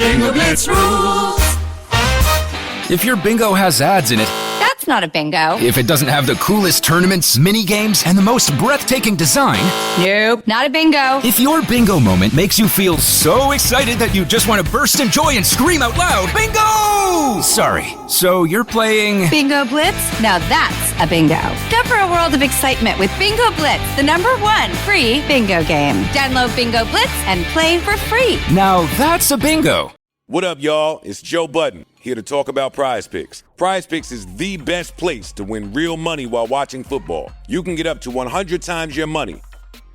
Bingo Blitz rules. If your bingo has ads in it, That's not a bingo. if it doesn't have the coolest tournaments, mini games, and the most breathtaking design, Nope, not a bingo. if your bingo moment makes you feel so excited that you just want to burst in joy and scream out loud, bingo! Sorry, so you're playing... Bingo Blitz? Now that's a bingo. Go for a world of excitement with Bingo Blitz, the #1 free bingo game. Download Bingo Blitz and play for free. Now that's a bingo. What up, y'all? It's Joe Budden, here to talk about Prize Picks. Prize Picks is the best place to win real money while watching football. You can get up to 100 times your money.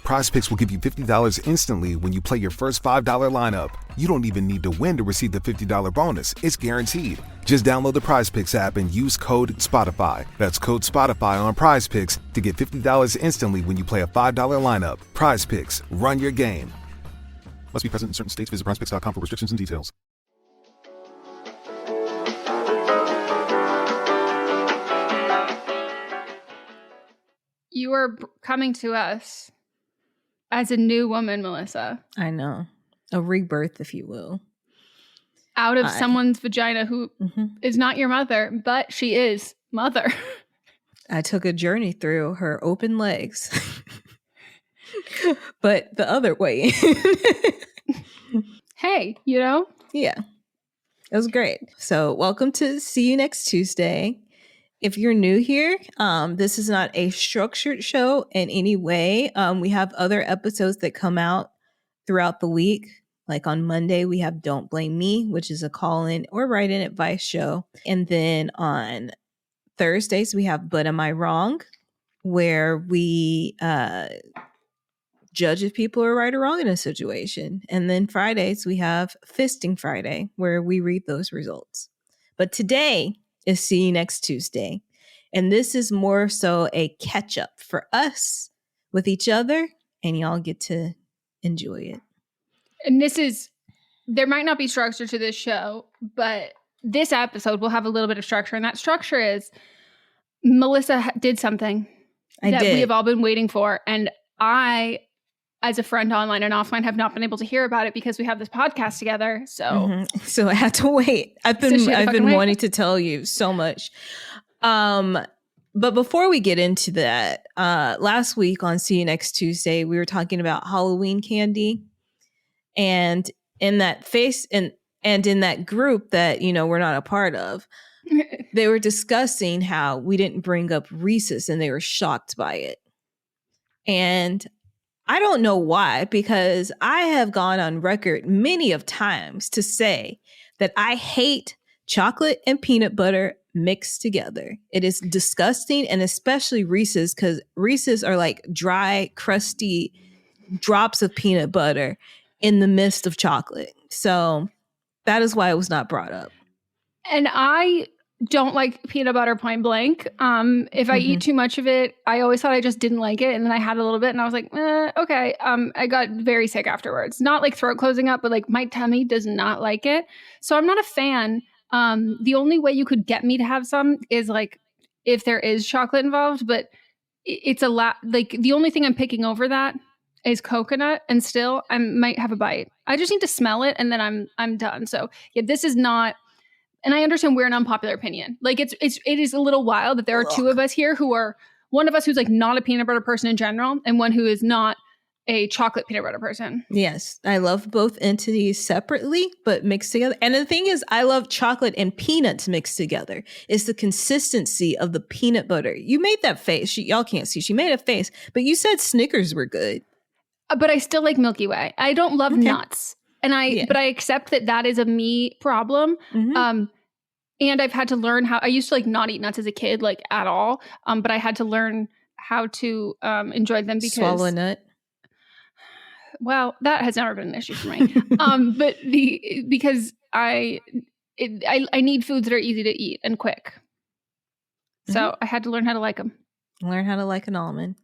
Prize Picks will give you $50 instantly when you play your first $5 lineup. You don't even need to win to receive the $50 bonus. It's guaranteed. Just download the Prize Picks app and use code SPOTIFY. That's code SPOTIFY on Prize Picks to get $50 instantly when you play a $5 lineup. Prize Picks. Run your game. Must be present in certain states. Visit prizepicks.com for restrictions and details. You are coming to us as a new woman, Melissa. I know. A rebirth, if you will. Out of someone's vagina who is not your mother, but she is mother. I took a journey through her open legs. But the other way. Hey, you know? Yeah. It was great. So welcome to See You Next Tuesday. If you're new here, this is not a structured show in any way. We have other episodes that come out throughout the week. Like on Monday, we have Don't Blame Me, which is a call-in or write-in advice show. And then on Thursdays, we have But Am I Wrong, where we judge if people are right or wrong in a situation. And then Fridays, we have Fisting Friday, where we read those results. But today is See You Next Tuesday. And this is more so a catch-up for us with each other, and y'all get to enjoy it. And there might not be structure to this show, but this episode will have a little bit of structure. And that structure is Melissa did something we have all been waiting for. And I, as a friend online and offline, have not been able to hear about it because we have this podcast together. So, So I had to wait. I've been wanting to tell you so much. But before we get into that, last week on See You Next Tuesday, we were talking about Halloween candy. And in that and in that group that, we're not a part of, they were discussing how we didn't bring up Reese's and they were shocked by it. And I don't know why, because I have gone on record many of times to say that I hate chocolate and peanut butter mixed together. It is disgusting, and especially Reese's, because Reese's are like dry, crusty drops of peanut butter in the midst of chocolate. So that is why it was not brought up. And I don't like peanut butter point blank. If I eat too much of it, I always thought I just didn't like it. And then I had a little bit and I was like, okay. I got very sick afterwards. Not like throat closing up, but like my tummy does not like it. So I'm not a fan. The only way you could get me to have some is like if there is chocolate involved, but it's a lot. Like the only thing I'm picking over that is coconut, and still I might have a bite. I just need to smell it and then I'm done. So yeah, this is not. And I understand we're an unpopular opinion. Like it is a little wild that there are two of us here who are one of us who's like not a peanut butter person in general, and one who is not a chocolate peanut butter person. Yes, I love both entities separately, but mixed together. And the thing is, I love chocolate and peanuts mixed together. It's the consistency of the peanut butter. You made that face. Y'all can't see. She made a face, but you said Snickers were good. But I still like Milky Way. I don't love nuts. And but I accept that is a me problem. And I've had to learn how, I used to like not eat nuts as a kid, like at all. But I had to learn how to enjoy them because. Swallow a nut? Well, that has never been an issue for me. But because I need foods that are easy to eat and quick. So I had to learn how to like them. Learn how to like an almond.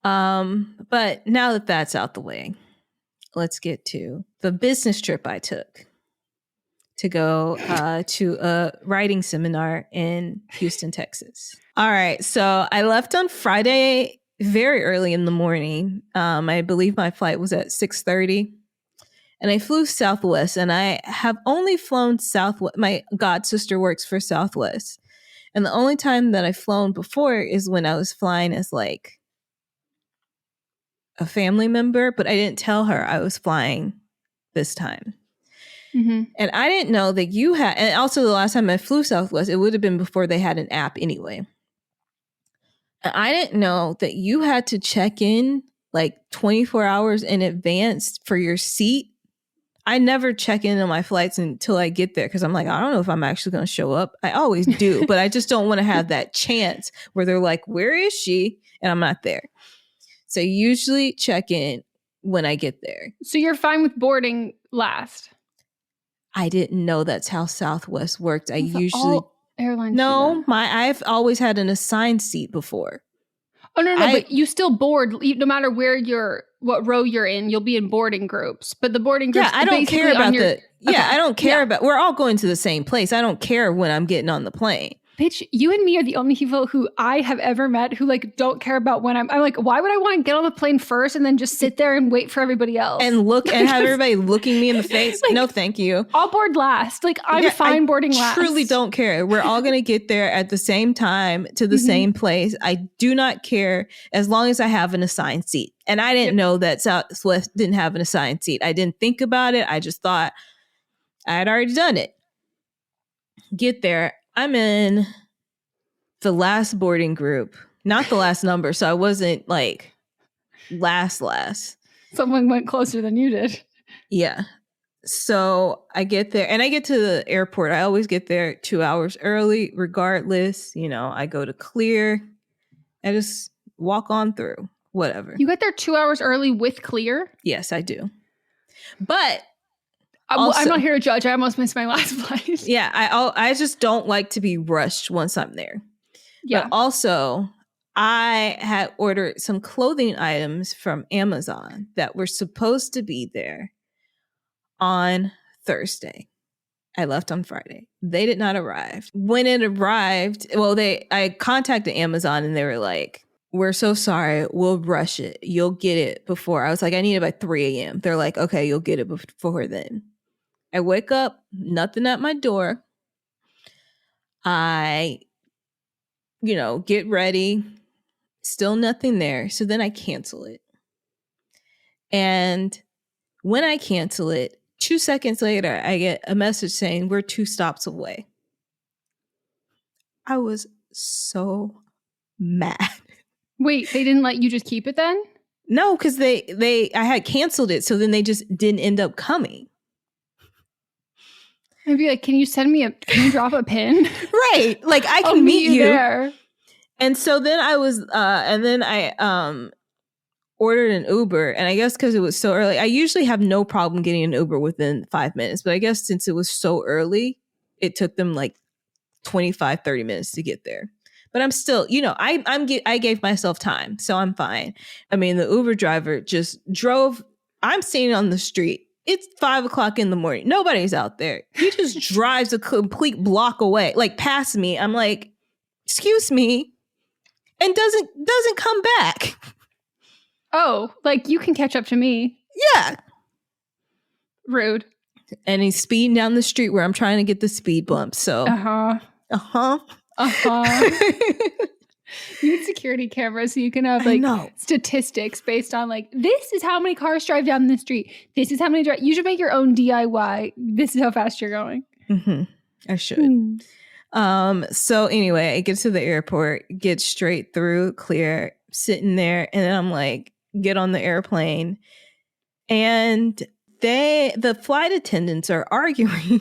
But now that that's out the way, let's get to the business trip I took to go to a writing seminar in Houston, Texas. All right. So I left on Friday very early in the morning. I believe my flight was at 6:30. And I flew Southwest, and I have only flown Southwest. My god sister works for Southwest. And the only time that I've flown before is when I was flying as like a family member, but I didn't tell her I was flying this time. Mm-hmm. And I didn't know that you had, and also the last time I flew Southwest, it would have been before they had an app anyway. And I didn't know that you had to check in like 24 hours in advance for your seat. I never check in on my flights until I get there because I'm like, I don't know if I'm actually going to show up. I always do, but I just don't want to have that chance where they're like, where is she? And I'm not there. So usually check in when I get there. So you're fine with boarding last? I didn't know that's how Southwest worked. I usually all airlines. No, I've always had an assigned seat before. Oh no, but you still board no matter what row you're in. You'll be in boarding groups, but the boarding groups. Yeah, I don't care about I don't care about. We're all going to the same place. I don't care when I'm getting on the plane. Bitch, you and me are the only people who I have ever met who like don't care about when I'm like, why would I want to get on the plane first and then just sit there and wait for everybody else and look and have everybody looking me in the face? Like, no, thank you. I'll board last. Like I'm fine boarding last. I truly don't care. We're all going to get there at the same time to the same place. I do not care as long as I have an assigned seat. And I didn't know that Southwest didn't have an assigned seat. I didn't think about it. I just thought I had already done it. Get there. I'm in the last boarding group, not the last number. So I wasn't like last. Someone went closer than you did. Yeah. So I get there and I get to the airport. I always get there 2 hours early, regardless. You know, I go to clear. I just walk on through, whatever. You get there 2 hours early with clear? Yes, I do. But also, I'm not here to judge. I almost missed my last flight. Yeah, I just don't like to be rushed once I'm there. Yeah. But also, I had ordered some clothing items from Amazon that were supposed to be there on Thursday. I left on Friday. They did not arrive. When it arrived, I contacted Amazon and they were like, we're so sorry. We'll rush it. You'll get it before. I was like, I need it by 3 a.m. They're like, okay, you'll get it before then. I wake up, nothing at my door. I, get ready. Still nothing there. So then I cancel it. And when I cancel it, 2 seconds later, I get a message saying we're 2 stops away. I was so mad. Wait, they didn't let you just keep it then? No, because I had canceled it. So then they just didn't end up coming. I'd be like, can you drop a pin? Right. Like I can meet you there. And so then I was, ordered an Uber. And I guess because it was so early, I usually have no problem getting an Uber within 5 minutes. But I guess since it was so early, it took them like 25, 30 minutes to get there. But I'm still, I gave myself time. So I'm fine. I mean, the Uber driver just drove. I'm standing on the street. It's 5 o'clock in the morning. Nobody's out there. He just drives a complete block away, like past me. I'm like, excuse me, and doesn't come back. Oh, like you can catch up to me. Yeah. Rude. And he's speeding down the street where I'm trying to get the speed bump. So. You need security cameras so you can have statistics based on like, this is how many cars drive down the street. This is how many drive. You should make your own DIY. This is how fast you're going. Mm-hmm. I should. So anyway, I get to the airport, get straight through, clear, sitting there. And then I'm like, get on the airplane. And the flight attendants are arguing.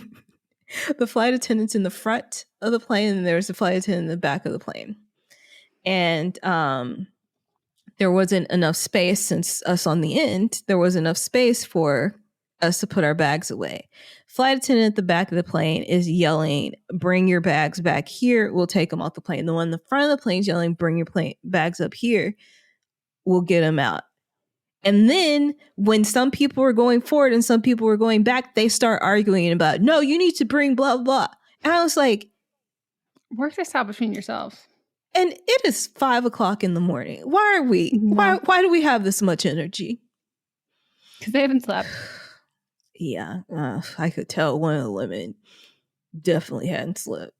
The flight attendants in the front of the plane, and there's a flight attendant in the back of the plane. And there wasn't enough space, since us on the end, there wasn't enough space for us to put our bags away. Flight attendant at the back of the plane is yelling, bring your bags back here. We'll take them off the plane. The one in the front of the plane is yelling, bring your bags up here. We'll get them out. And then when some people were going forward and some people were going back, they start arguing about, no, you need to bring blah, blah. And I was like, work this out between yourselves. And it is 5 o'clock in the morning. Why do we have this much energy? Because they haven't slept. Yeah, I could tell one of the women definitely hadn't slept.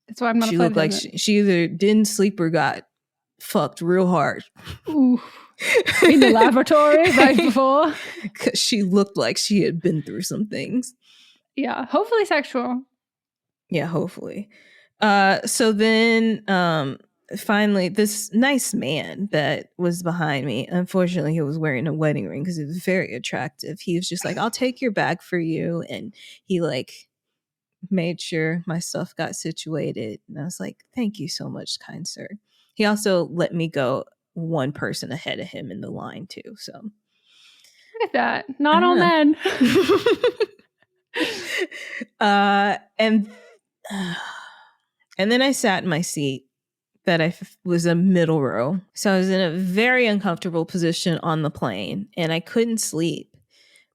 That's why I'm not. She looked like she either didn't sleep or got fucked real hard. Ooh. In the laboratory right before. Because she looked like she had been through some things. Yeah, hopefully sexual. Yeah, hopefully. So then finally, this nice man that was behind me, unfortunately, he was wearing a wedding ring because he was very attractive. He was just like, I'll take your bag for you. And he like made sure my stuff got situated. And I was like, thank you so much, kind sir. He also let me go one person ahead of him in the line too. So look at that. Not all men. And then I sat in my seat that was a middle row. So I was in a very uncomfortable position on the plane, and I couldn't sleep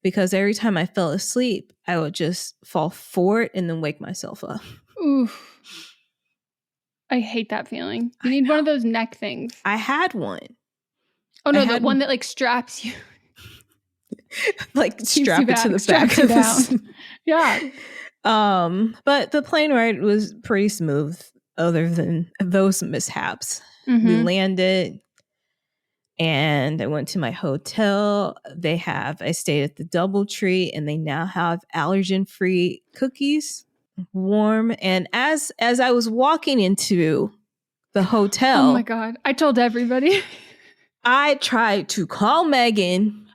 because every time I fell asleep, I would just fall forward and then wake myself up. Oof. I hate that feeling. You need one of those neck things. I had one. Oh no, the one that like straps you. Like strap it to the back of the Yeah. But the plane ride was pretty smooth other than those mishaps. Mm-hmm. We landed and I went to my hotel. I stayed at the DoubleTree, and they now have allergen-free cookies, warm. And as I was walking into the hotel, oh my God, I told everybody. I tried to call Megan,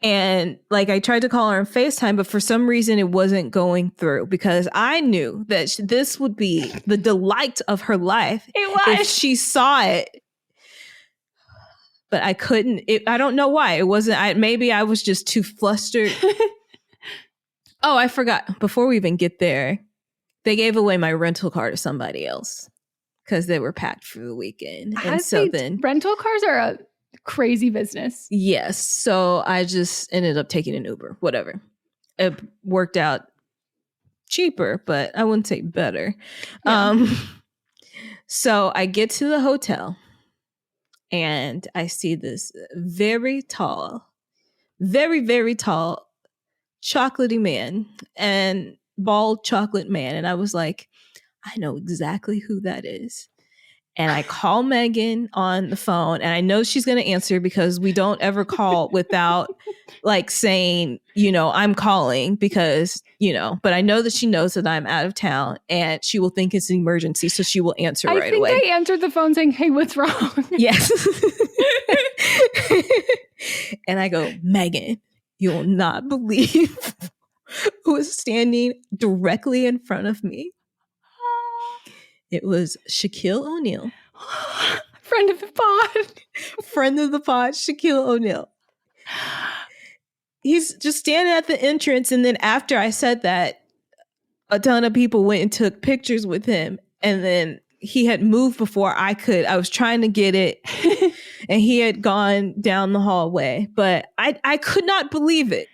and like I tried to call her on FaceTime, but for some reason it wasn't going through because I knew that this would be the delight of her life if she saw it. But I couldn't. I don't know why. It wasn't. Maybe I was just too flustered. Oh, I forgot. Before we even get there, they gave away my rental car to somebody else because they were packed for the weekend. And so then rental cars are a crazy business. Yes. So I just ended up taking an Uber, whatever. It worked out cheaper, but I wouldn't say better. Yeah. So I get to the hotel and I see this very tall, very, very tall, chocolatey man and bald chocolate man. And I was like, I know exactly who that is. And I call Megan on the phone, and I know she's going to answer because we don't ever call without like saying, I'm calling because, but I know that she knows that I'm out of town and she will think it's an emergency. So she will answer right away. I think I answered the phone saying, hey, what's wrong? Yes. And I go, Megan, you will not believe who is standing directly in front of me. It was Shaquille O'Neal. Friend of the pod. Friend of the pod, Shaquille O'Neal. He's just standing at the entrance. And then after I said that, a ton of people went and took pictures with him. And then he had moved before I could. I was trying to get it. And he had gone down the hallway. But I could not believe it.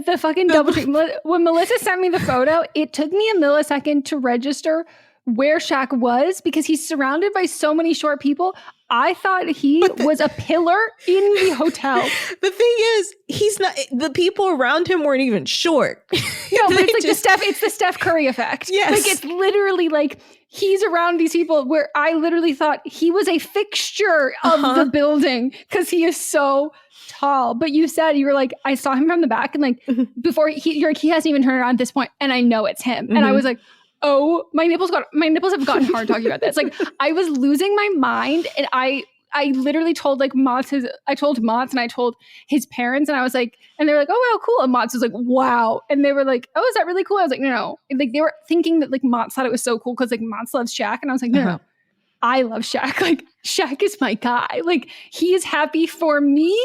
The fucking DoubleTree. When Melissa sent me the photo, it took me a millisecond to register where Shaq was because he's surrounded by so many short people. I thought he was a pillar in the hotel. The thing is, he's not. The people around him weren't even short. No, but it's the Steph Curry effect. Yes, like it's literally like he's around these people where I literally thought he was a fixture of the building because he is so tall. But you were like, I saw him from the back, and like before he hasn't even turned around at this point, and I know it's him, and I was like, oh, my nipples have gotten hard talking about this. Like I was losing my mind, and I literally told like I told Mott's and I told his parents, and I was like, and they were like, oh well, cool. And Mott's was like, wow. And they were like, oh, is that really cool? I was like, no. And, like they were thinking that like Mott's thought it was so cool because like Mott's loves Shaq, and I was like, no. I love Shaq. Like Shaq is my guy. Like he is happy for me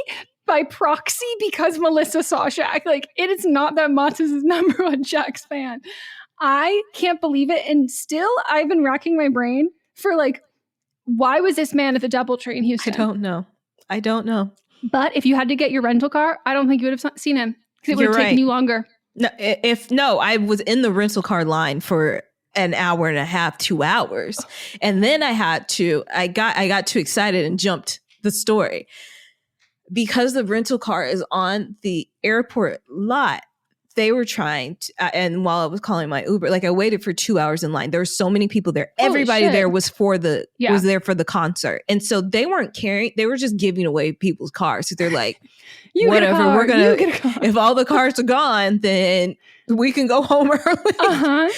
by proxy because Melissa saw Shaq. Like it is not that Mott's is his number one Shaq's fan. I can't believe it. And still, I've been racking my brain for like, why was this man at the DoubleTree in Houston? I don't know. But if you had to get your rental car, I don't think you would have seen him because it would have taken you longer. No, I was in the rental car line for an hour and a half, 2 hours. And then I got too excited and jumped the story because the rental car is on the airport lot. they were trying to, and while I was calling my Uber, like I waited for 2 hours in line. There were so many people there. Everybody there was was there for the concert. And so they weren't caring. They were just giving away people's cars. So they're like, whatever, we're going to, if all the cars are gone, then we can go home early.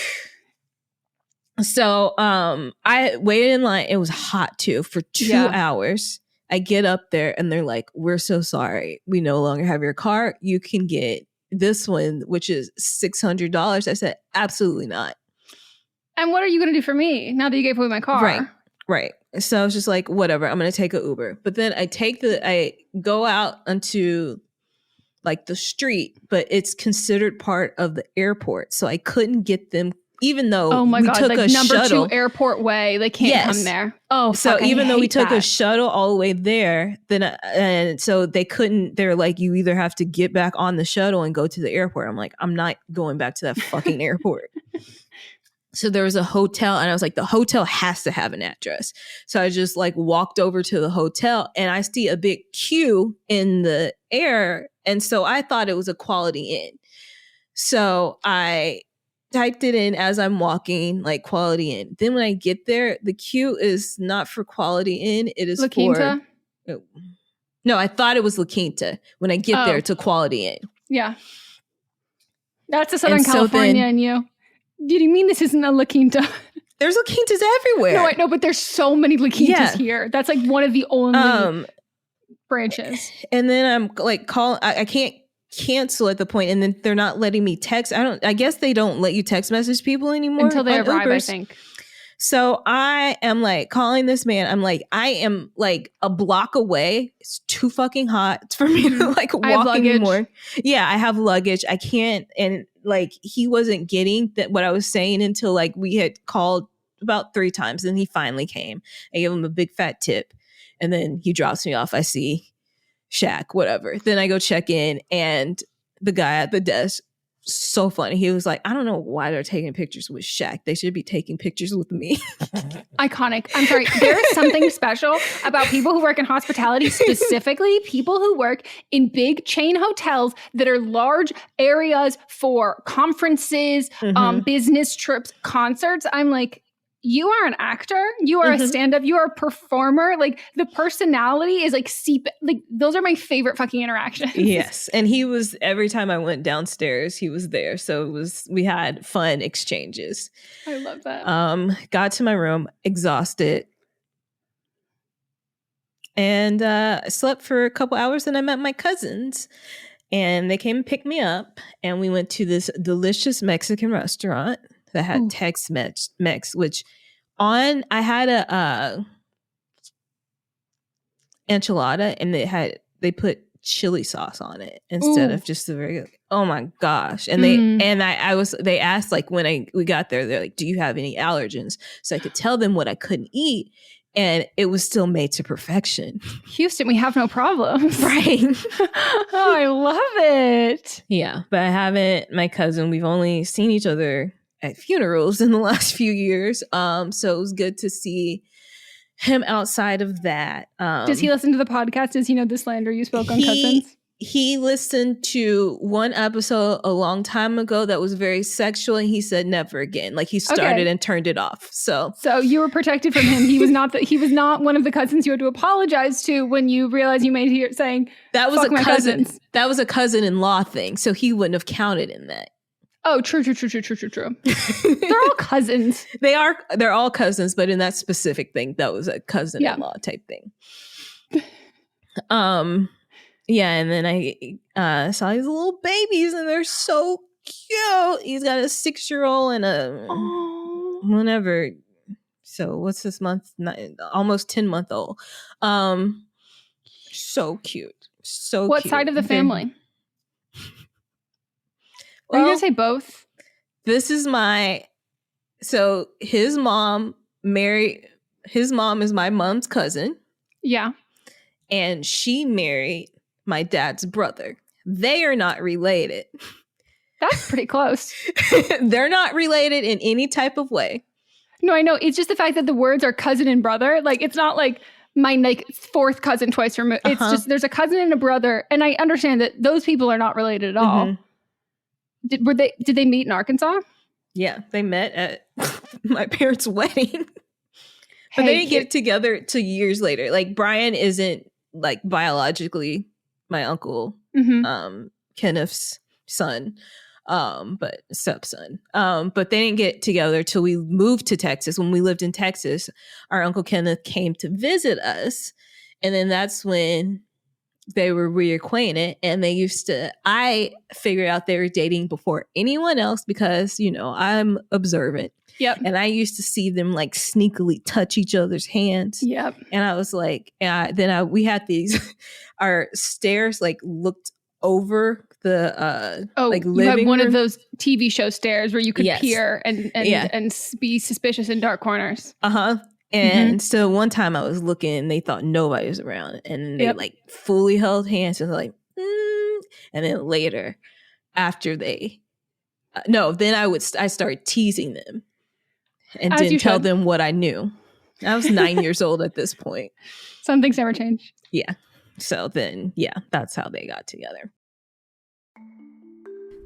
So I waited in line. It was hot too for 2 hours. I get up there and they're like, we're so sorry. We no longer have your car. You can get this one, which is $600. I said, absolutely not. And what are you going to do for me now that you gave away my car? Right. So I was just like, whatever, I'm going to take an Uber. But then I go out onto like the street, but it's considered part of the airport. So I couldn't get them, even though we took a number shuttle. 2 airport way. They can't come there. Oh, so even though we took a shuttle all the way there, then and so they couldn't. They're like, you either have to get back on the shuttle and go to the airport. I'm like, I'm not going back to that fucking airport. So there was a hotel, and I was like, the hotel has to have an address. So I just like walked over to the hotel, and I see a big queue in the air, and so I thought it was a Quality Inn. So I typed it in as I'm walking, like Quality Inn. Then when I get there, the queue is not for Quality Inn. It is La Quinta? No, I thought it was La Quinta. When I get there, it's a Quality Inn. Yeah. That's a Southern California in you. Did you mean this isn't a La Quinta? There's La Quintas everywhere. No, I know, but there's so many La Quintas here. That's like one of the only branches. And then I'm like, I can't cancel at the point, and then they're not letting me text. I guess they don't let you text message people anymore until they arrive, Ubers. I think. So I am like calling this man. I'm like, I am like a block away. It's too fucking hot for me to like walk anymore. Yeah, I have luggage. I can't. And like, he wasn't getting that what I was saying until like we had called about 3 times. And he finally came. I gave him a big fat tip. And then he drops me off. I see Shaq, whatever. Then I go check in, and the guy at the desk, so funny. He was like, I don't know why they're taking pictures with Shaq. They should be taking pictures with me. Iconic. I'm sorry. There is something special about people who work in hospitality, specifically people who work in big chain hotels that are large areas for conferences, business trips, concerts. I'm like, you are an actor, you are a stand-up, you are a performer. Like, the personality is like like, those are my favorite fucking interactions. Yes. And he was, every time I went downstairs, he was there. So we had fun exchanges. I love that. Got to my room, exhausted. And I slept for a couple hours, and I met my cousins. And they came and picked me up. And we went to this delicious Mexican restaurant that had Tex-Mex, which I had a enchilada, and they put chili sauce on it instead of just the regular. Oh my gosh. And they asked, like, when we got there, they're like, do you have any allergens? So I could tell them what I couldn't eat, and it was still made to perfection. Houston, we have no problems. Right. Oh, I love it. Yeah. But my cousin, we've only seen each other at funerals in the last few years. So it was good to see him outside of that. Does he listen to the podcast? Does he know the slander you spoke on cousins? He listened to one episode a long time ago that was very sexual, and he said never again. Like, he started and turned it off. So you were protected from him. He was not one of the cousins you had to apologize to when you realized you made here saying that was fuck a cousin. Cousins. That was a cousin-in-law thing. So he wouldn't have counted in that. Oh, true. They're all cousins. They're all cousins, but in that specific thing, that was a cousin-in-law type thing. Yeah, and then I saw these little babies, and they're so cute. He's got a 6-year-old and a whenever. So what's this month? Almost 10-month-old. So cute. So what cute. side of the family? Are you gonna say both? This is so his mom is my mom's cousin. Yeah. And she married my dad's brother. They are not related. That's pretty close. They're not related in any type of way. No, I know. It's just the fact that the words are cousin and brother. Like, it's not like my fourth cousin twice removed. It's just there's a cousin and a brother. And I understand that those people are not related at all. Did they meet in Arkansas? Yeah, they met at my parents' wedding. But they didn't get together till years later. Like, Brian isn't like biologically my uncle, Kenneth's son, but stepson. But they didn't get together till we moved to Texas. When we lived in Texas, our Uncle Kenneth came to visit us. And then that's when they were reacquainted, and I figured out they were dating before anyone else because, I'm observant. Yep. And I used to see them like sneakily touch each other's hands. Yep. And I was like, we had our stairs like looked over the like living you have one room. of those TV show stairs where you could peer and be suspicious in dark corners. And so one time I was looking and they thought nobody was around, and they like fully held hands and like, and then later after I started teasing them and didn't tell them what I knew. I was 9 years old at this point. Some things never change. Yeah. So then, that's how they got together.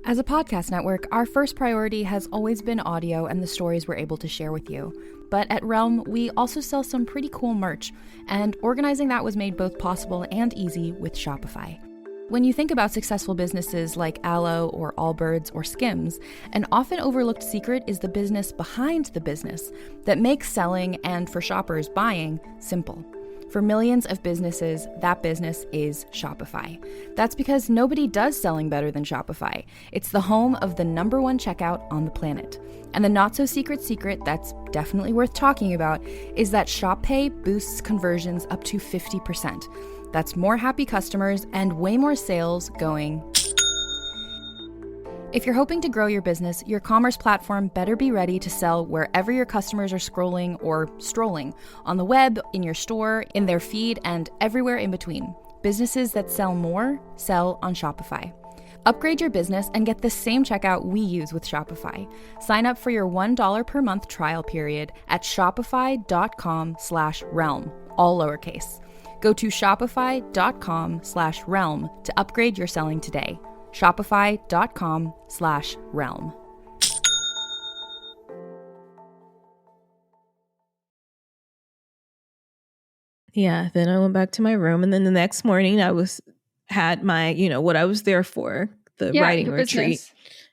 As a podcast network, our first priority has always been audio and the stories we're able to share with you. But at Realm, we also sell some pretty cool merch, and organizing that was made both possible and easy with Shopify. When you think about successful businesses like Aloe or Allbirds or Skims, an often overlooked secret is the business behind the business that makes selling and, for shoppers, buying simple. For millions of businesses, that business is Shopify. That's because nobody does selling better than Shopify. It's the home of the #1 checkout on the planet. And the not-so-secret secret that's definitely worth talking about is that Shop Pay boosts conversions up to 50%. That's more happy customers and way more sales going. If you're hoping to grow your business, your commerce platform better be ready to sell wherever your customers are scrolling or strolling, on the web, in your store, in their feed, and everywhere in between. Businesses that sell more, sell on Shopify. Upgrade your business and get the same checkout we use with Shopify. Sign up for your $1 per month trial period at shopify.com/realm, all lowercase. Go to shopify.com/realm to upgrade your selling today. Shopify.com/realm. Yeah, then I went back to my room, and then the next morning I had my, what I was there for, the writing retreat.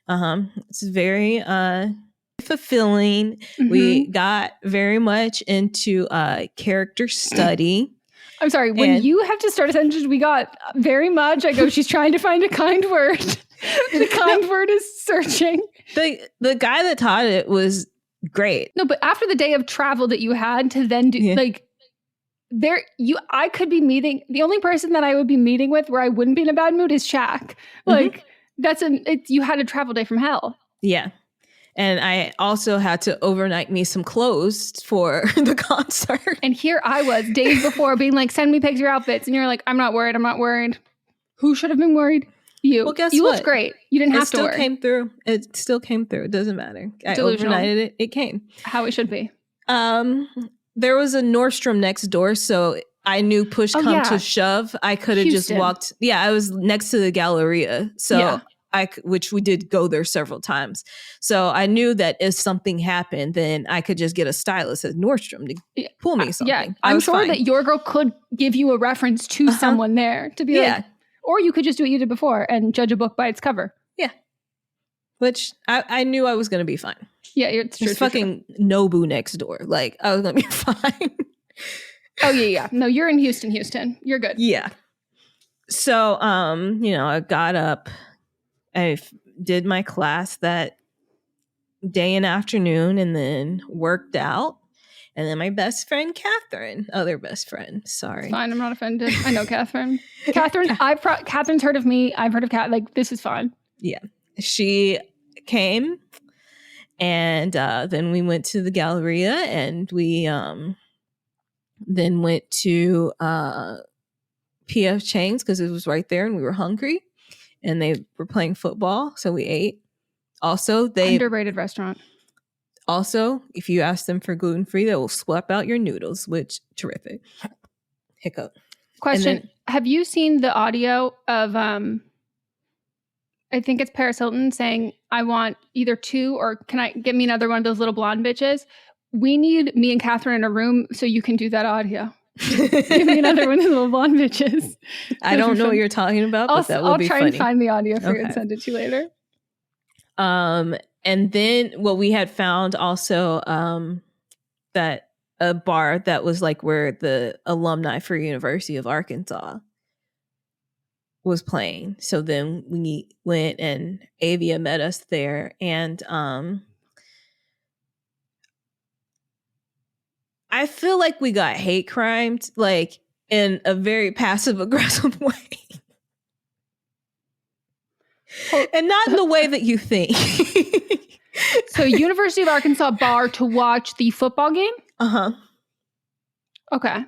It's very fulfilling. We got very much into character study. I'm sorry, when you have to start a sentence, we got very much. I go, she's trying to find a kind word. The kind word is searching. The guy that taught it was great. No, but after the day of travel that you had to then do, I could be meeting, the only person that I would be meeting with where I wouldn't be in a bad mood is Shaq. Like, you had a travel day from hell. Yeah. And I also had to overnight me some clothes for the concert. And here I was days before being like, send me pics of your outfits. And you're like, I'm not worried. Who should have been worried? You. Well, guess you what? looked great. You didn't have to worry. It still came through. It doesn't matter. Delusional. I overnighted it. It came. How it should be. There was a Nordstrom next door, so I knew push come to shove, I could have just walked. Yeah, I was next to the Galleria. So which we did go there several times. So I knew that if something happened, then I could just get a stylist at Nordstrom to pull me something. Yeah, I'm sure that your girl could give you a reference to someone there to be like, or you could just do what you did before and judge a book by its cover. Yeah. Which I knew I was going to be fine. Yeah, it's true. There's fucking Nobu next door. Like, I was going to be fine. Oh, yeah. No, you're in Houston. You're good. Yeah. So, I got up. I did my class that day and afternoon and then worked out. And then my best friend, Catherine, other best friend, sorry. Fine, I'm not offended. I know Catherine. Catherine's heard of me. I've heard of Cat. Like, this is fine. Yeah. She came and then we went to the Galleria and we then went to P.F. Chang's because it was right there and we were hungry. And they were playing football, so we ate. Also, underrated restaurant. Also, if you ask them for gluten-free, they will swap out your noodles, which terrific. Hiccup. Question: have you seen the audio of I think it's Paris Hilton saying, I want either 2 or can I get me another one of those little blonde bitches? We need me and Catherine in a room so you can do that audio. Give me another one of the little blonde bitches. I don't know what you're talking about, but that would be funny. I'll try and find the audio for you and send it to you later. And then we had found also that a bar that was like where the alumni for University of Arkansas was playing. So then we went and Avia met us there, and I feel like we got hate crimed like in a very passive aggressive way. And not in the way that you think. So University of Arkansas bar to watch the football game? Uh-huh. Okay.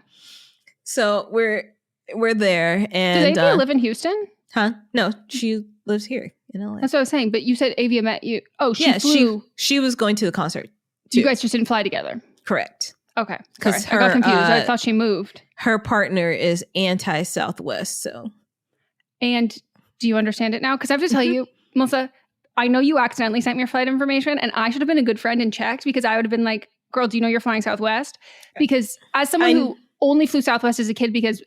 So we're there, and does Avia live in Houston? Huh? No, she lives here in LA. That's what I was saying, but you said Avia met you. Oh, she flew. She was going to the concert too. You guys just didn't fly together? Correct. Okay. Because I got confused. I thought she moved. Her partner is anti-Southwest, so. And do you understand it now? Because I have to tell you, Melissa, I know you accidentally sent me your flight information, and I should have been a good friend and checked, because I would have been like, girl, do you know you're flying Southwest? Because as someone who only flew Southwest as a kid because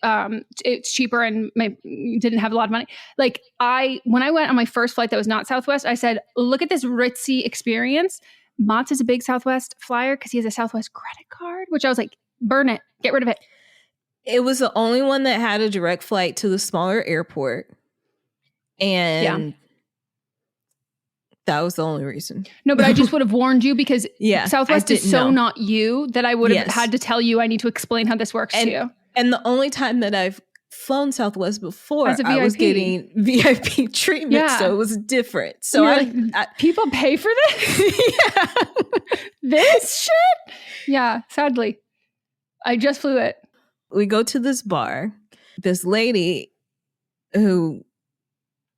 it's cheaper and didn't have a lot of money. Like when I went on my first flight that was not Southwest, I said, look at this ritzy experience. Mott's is a big Southwest flyer because he has a Southwest credit card, which I was like, burn it, get rid of it. It was the only one that had a direct flight to the smaller airport. And that was the only reason. No, but I just would have warned you because Southwest is so know. not you that I would have had to tell you I need to explain how this works to you. And the only time that I've flown Southwest before, I was getting VIP treatment, so it was different. So people pay for this? This shit? Yeah, sadly. I just flew it. We go to this bar. This lady who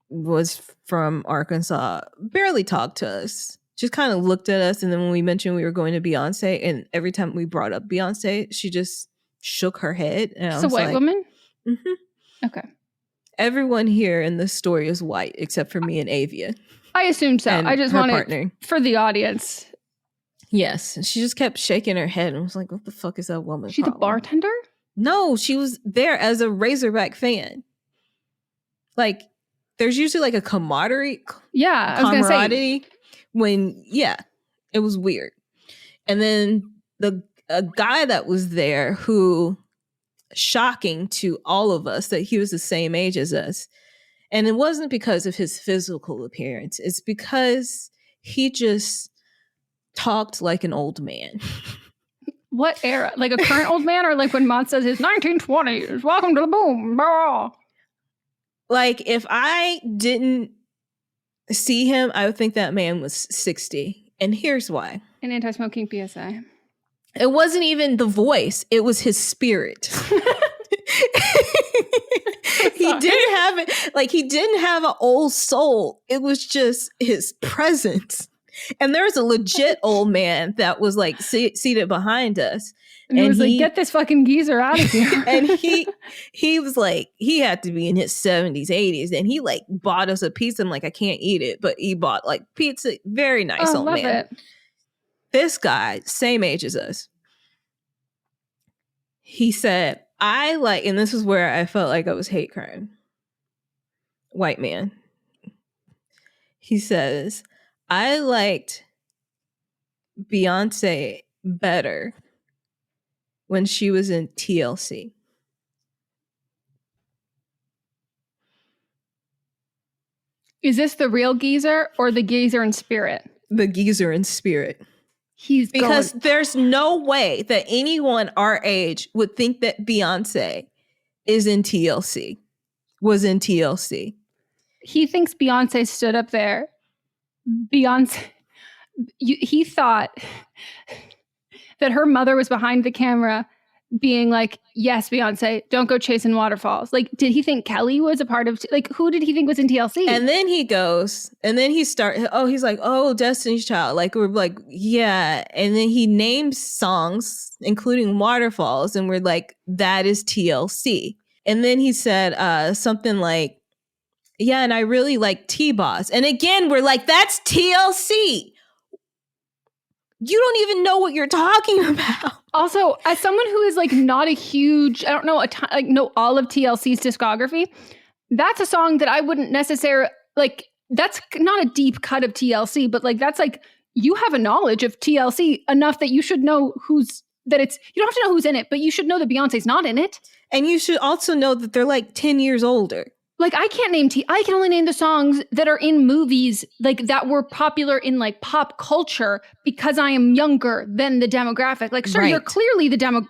was from Arkansas barely talked to us. Just kind of looked at us, and then when we mentioned we were going to Beyoncé, and every time we brought up Beyoncé, she just shook her head. And it's a white woman? Mm-hmm. Okay. Everyone here in this story is white except for me and Avia. I assumed so. I just wanted partner. For the audience. Yes. And she just kept shaking her head and was like, what the fuck is that woman? She's the bartender? No, she was there as a Razorback fan. Like, there's usually like a camaraderie. Yeah, I was going to say. When, it was weird. And then a guy that was there who, shocking to all of us that he was the same age as us. And it wasn't because of his physical appearance. It's because he just talked like an old man. What era? Like a current old man, or like when Mott says his 1920s, welcome to the boom. Blah. Like if I didn't see him, I would think that man was 60. And here's why. An anti-smoking PSA. It wasn't even the voice. It was his spirit. He didn't have it. Like he didn't have an old soul. It was just his presence. And there was a legit old man that was like seated behind us. And he was like, get this fucking geezer out of here. And he was like, he had to be in his 70s, 80s. And he like bought us a pizza. I'm like, I can't eat it. But he bought like pizza. Very nice old love man. It. This guy, same age as us. He said, and this is where I felt like I was hate crime. White man. He says, I liked Beyoncé better when she was in TLC. Is this the real geezer or the geezer in spirit? The geezer in spirit. Because there's no way that anyone our age would think that Beyoncé was in TLC. He thinks Beyoncé stood up there. He thought that her mother was behind the camera being like, yes, Beyoncé, don't go chasing waterfalls. Like, did he think Kelly was a part of, like, who did he think was in TLC? And then he goes, and then he's like, oh, Destiny's Child. Like, we're like, yeah. And then he names songs, including Waterfalls. And we're like, that is TLC. And then he said something like, Yeah, and I really like T-Boss. And again, we're like, that's TLC. You don't even know what you're talking about. Also, as someone who is like not a huge, I don't know, know all of TLC's discography, that's a song that I wouldn't necessarily like. That's not a deep cut of TLC, but like that's like you have a knowledge of TLC enough that you should know you don't have to know who's in it, but you should know that Beyonce's not in it. And you should also know that they're like 10 years older. Like I can only name the songs that are in movies like that were popular in like pop culture because I am younger than the demographic. Like, sir, you're clearly the demographic.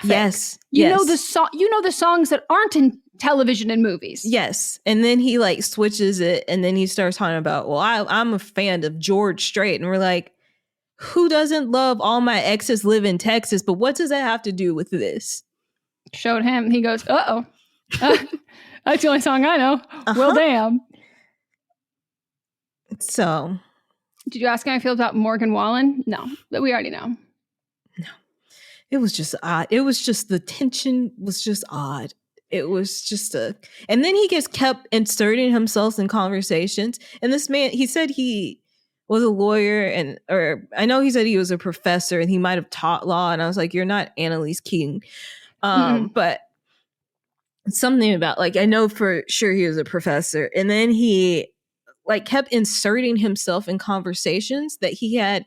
Yes. You know the songs that aren't in television and movies. Yes. And then he like switches it and then he starts talking about, well, I'm a fan of George Strait. And we're like, who doesn't love All My Exes Live in Texas? But what does that have to do with this? Showed him. He goes, uh-oh. That's the only song I know. Well, damn. So. Did you ask how I feel about Morgan Wallen? No, but we already know. No. It was just odd. It was just, the tension was just odd. It was just and then he just kept inserting himself in conversations. And this man, he said he was a lawyer or I know he said he was a professor and he might have taught law. And I was like, you're not Annalise Keating. But something about like, I know for sure he was a professor. And then he like kept inserting himself in conversations that he had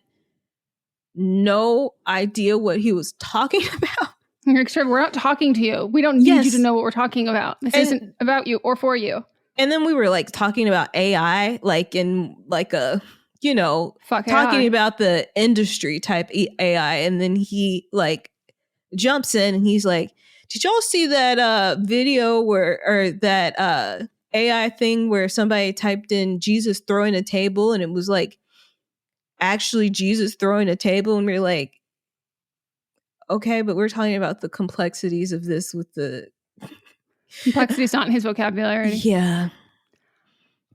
no idea what he was talking about. You're sure we're not talking to you. We don't need you to know what we're talking about. This isn't about you or for you. And then we were like talking about AI, like in like a, talking AI. about the industry type AI. And then he like jumps in and he's like, did y'all see that video or that AI thing where somebody typed in Jesus throwing a table and it was like actually Jesus throwing a table? And we're like, okay, but we're talking about the complexities of this with the... Complexity's not in his vocabulary. Yeah.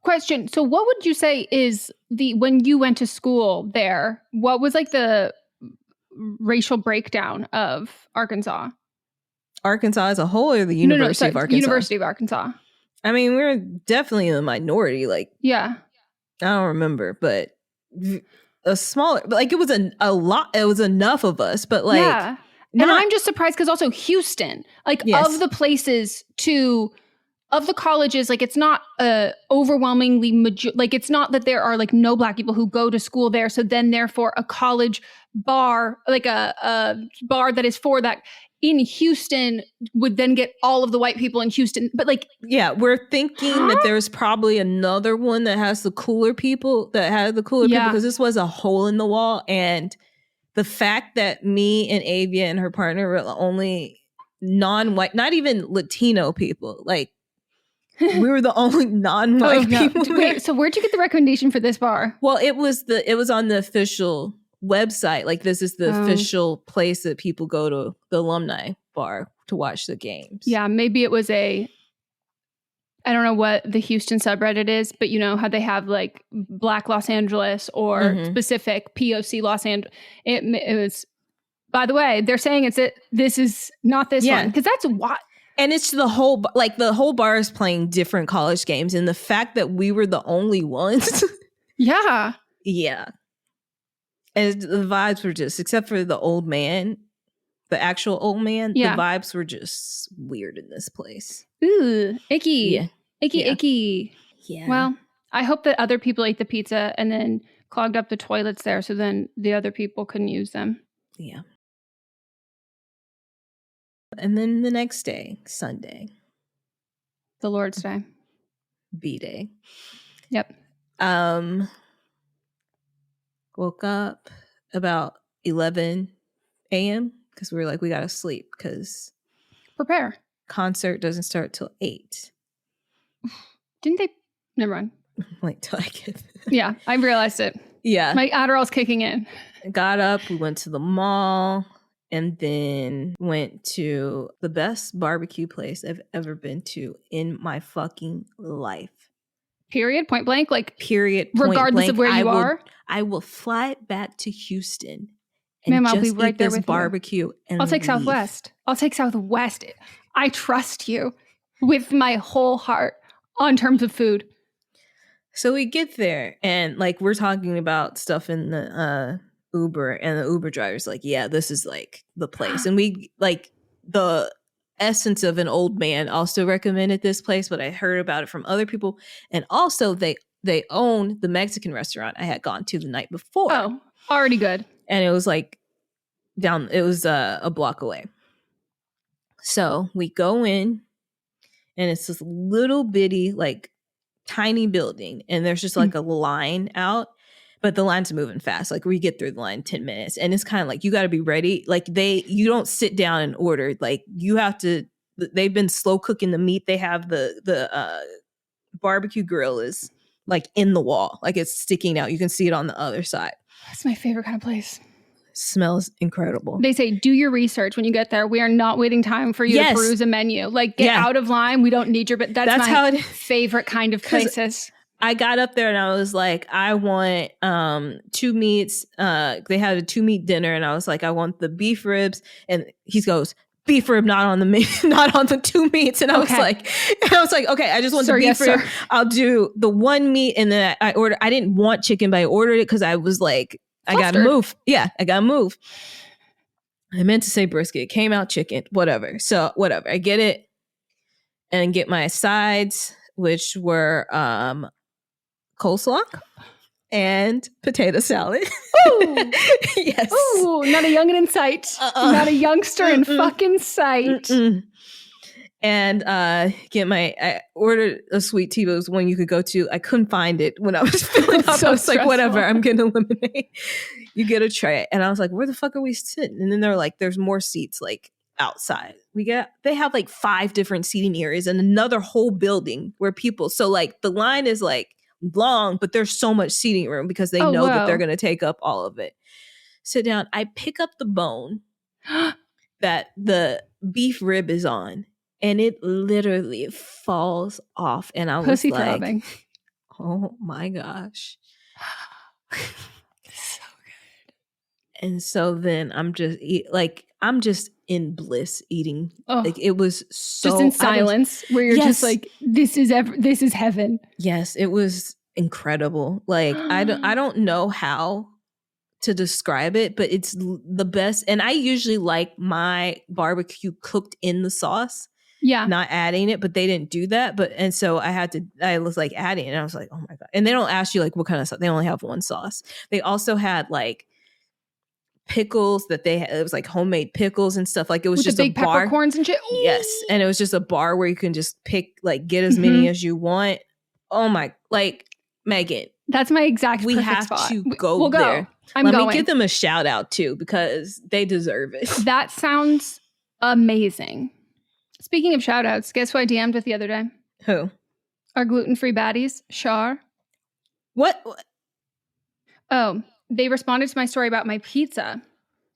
Question. So what would you say is when you went to school there, what was like the racial breakdown of Arkansas? Arkansas as a whole or the University of Arkansas? University of Arkansas. I mean, we're definitely in the minority. Like, yeah. I don't remember, but a smaller, like it was a lot. It was enough of us, but like, yeah. And I'm just surprised because also Houston, like of the places of the colleges, like it's not overwhelmingly like it's not that there are like no Black people who go to school there. So then therefore a college bar, like a bar that is for that in Houston would then get all of the white people in Houston. But like, yeah, we're thinking that there's probably another one that has the cooler people people because this was a hole in the wall. And the fact that me and Avia and her partner were the only non-white, not even Latino people, like we were the only non-white people. Wait, so where'd you get the recommendation for this bar? Well, it was on the official website. Like this is the official place that people go to, the alumni bar, to watch the games. Yeah, maybe it was I don't know what the Houston subreddit is, but you know how they have like Black Los Angeles or specific POC Los Angeles. It was, by the way, they're saying this is not this one because that's what. And it's the whole bar is playing different college games, and the fact that we were the only ones. Yeah. And the vibes were just, except for the old man, the actual old man, the vibes were just weird in this place. Ooh, icky. Yeah. Icky. Yeah. Well, I hope that other people ate the pizza and then clogged up the toilets there so then the other people couldn't use them. Yeah. And then the next day, Sunday. The Lord's Day. B-Day. Yep. Woke up about 11 a.m. because we were like, we got to sleep because prepare. Concert doesn't start till 8. Didn't they? Never mind. Wait till I get Yeah, I realized it. Yeah. My Adderall's kicking in. Got up, we went to the mall, and then went to the best barbecue place I've ever been to in my fucking life. Period. Point blank. Like, period. Regardless of where you are. I will fly back to Houston and I'll be right eat there this with barbecue. You. And I'll take Southwest. I'll take Southwest. I trust you with my whole heart. on terms of food. So we get there and like we're talking about stuff in the Uber, and the Uber driver's like, yeah, this is like the place. And we like the essence of an old man also recommended this place, but I heard about it from other people. And also they own the Mexican restaurant I had gone to the night before. Oh, already good. And it was like a block away. So we go in and it's this little bitty, like tiny building. And there's just like a line out, but the line's moving fast. Like we get through the line in 10 minutes and it's kind of like, you got to be ready. Like you don't sit down and order. Like you have to, they've been slow cooking the meat. They have the barbecue grill is like in the wall. Like it's sticking out. You can see it on the other side. That's my favorite kind of place. Smells incredible. They say, do your research when you get there. We are not waiting time for you to peruse a menu. Like, get out of line. We don't need your... But that's my favorite kind of places. I got up there and I was like, I want 2 meats. They had a 2-meat dinner and I was like, I want the beef ribs. And he goes, beef rib, not on the meat, not on the 2 meats. And I was like, okay, I just want the beef rib. I'll do the 1 meat. And then I didn't want chicken, but I ordered it because I was like, I gotta move. Yeah, I gotta move. I meant to say brisket. It came out chicken. Whatever. So whatever. I get it and get my sides, which were coleslaw and potato salad. Ooh. Yes. Ooh, not a youngin' in sight. Not a youngster in fucking sight. And I ordered a sweet tea, but it was one you could go to. I couldn't find it when I was filling up. I was like, whatever, I'm getting lemonade. You get a tray. And I was like, where the fuck are we sitting? And then they're like, there's more seats like outside. They have like 5 different seating areas and another whole building where people, so like the line is like long, but there's so much seating room because they know that they're going to take up all of it. Sit down. I pick up the bone that the beef rib is on. And it literally falls off. And I was like, oh my gosh. So good. And so then I'm just in bliss eating. Oh, like it was so just in silence where you're just like, this is heaven. Yes, it was incredible. Like I don't know how to describe it, but it's the best. And I usually like my barbecue cooked in the sauce. Yeah. Not adding it, but they didn't do that. And so I was like adding it and I was like, oh my God. And they don't ask you like what kind of sauce. They only have one sauce. They also had like pickles it was like homemade pickles and stuff. Like it was with just the big a bar. Peppercorns and shit. Ooh. Yes. And it was just a bar where you can just pick, like get as many as you want. Oh my, like Megan. That's my exact We have spot. to go there. Let me give them a shout out too, because they deserve it. That sounds amazing. Speaking of shout outs, guess who I DM'd with the other day? Who? Our gluten-free baddies, Shar. What? Oh, they responded to my story about my pizza.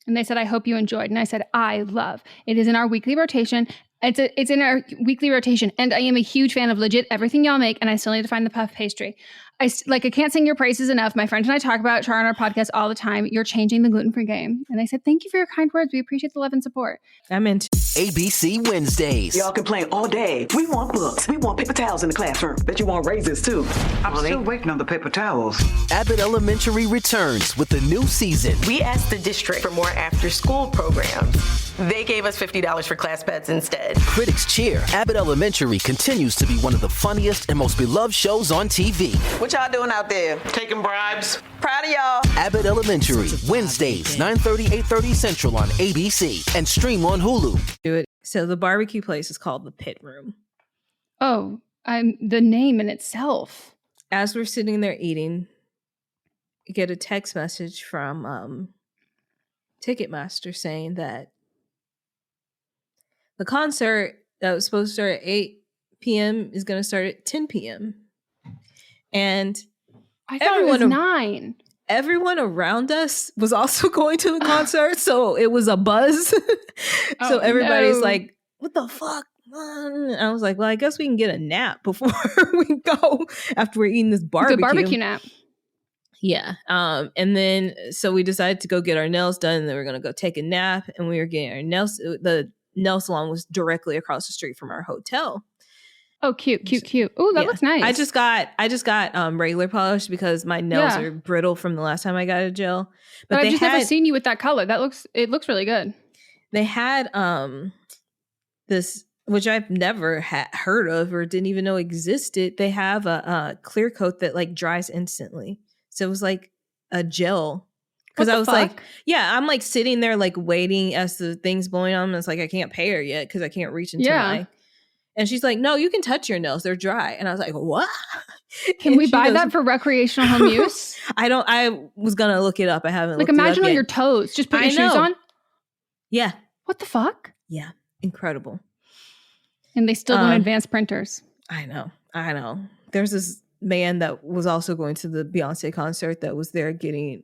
And they said, I hope you enjoyed. And I said, I love. It is in our weekly rotation. It's in our weekly rotation. And I am a huge fan of legit everything y'all make. And I still need to find the puff pastry. I can't sing your praises enough. My friend and I talk about Char on our podcast all the time. You're changing the gluten-free game. And they said, thank you for your kind words. We appreciate the love and support. I'm into ABC Wednesdays. Y'all complain all day. We want books. We want paper towels in the classroom. Bet you want raises too. I'm still waiting on the paper towels. Abbott Elementary returns with a new season. We asked the district for more after-school programs. They gave us $50 for class pets instead. Critics cheer. Abbott Elementary continues to be one of the funniest and most beloved shows on TV. What y'all doing out there? Taking bribes. Proud of y'all. Abbott Elementary, Wednesdays, 9:30, 8:30 Central on ABC and stream on Hulu. do it. So the barbecue place is called the Pit Room. Oh, I'm the name in itself. As we're sitting there eating, you get a text message from Ticketmaster saying that the concert that was supposed to start at 8 p.m. is going to start at 10 p.m. And I thought it was 9. Everyone around us was also going to the concert, so it was a buzz. So everybody's like, what the fuck? And I was like, well, I guess we can get a nap before we go after we're eating this barbecue. The barbecue nap. Yeah. And then, so we decided to go get our nails done, and then we were going to go take a nap, and we were getting our nails. The nail salon was directly across the street from our hotel. Oh, cute. Oh, that looks nice. I just got regular polish because my nails are brittle from the last time I got a gel. But I've just never seen you with that color. It looks really good. They had this, which I've never heard of or didn't even know existed. They have a clear coat that like dries instantly. So it was like a gel. Because I was like, I'm like sitting there like waiting as the thing's blowing on. And it's like, I can't pay her yet because I can't reach into my. And she's like, no, you can touch your nails. They're dry. And I was like, what? Can we buy that for recreational home use? I was going to look it up. I haven't looked it up yet. Imagine on your toes. Just put your shoes on. Yeah. What the fuck? Yeah. Incredible. And they still don't advance printers. I know. There's this man that was also going to the Beyoncé concert that was there getting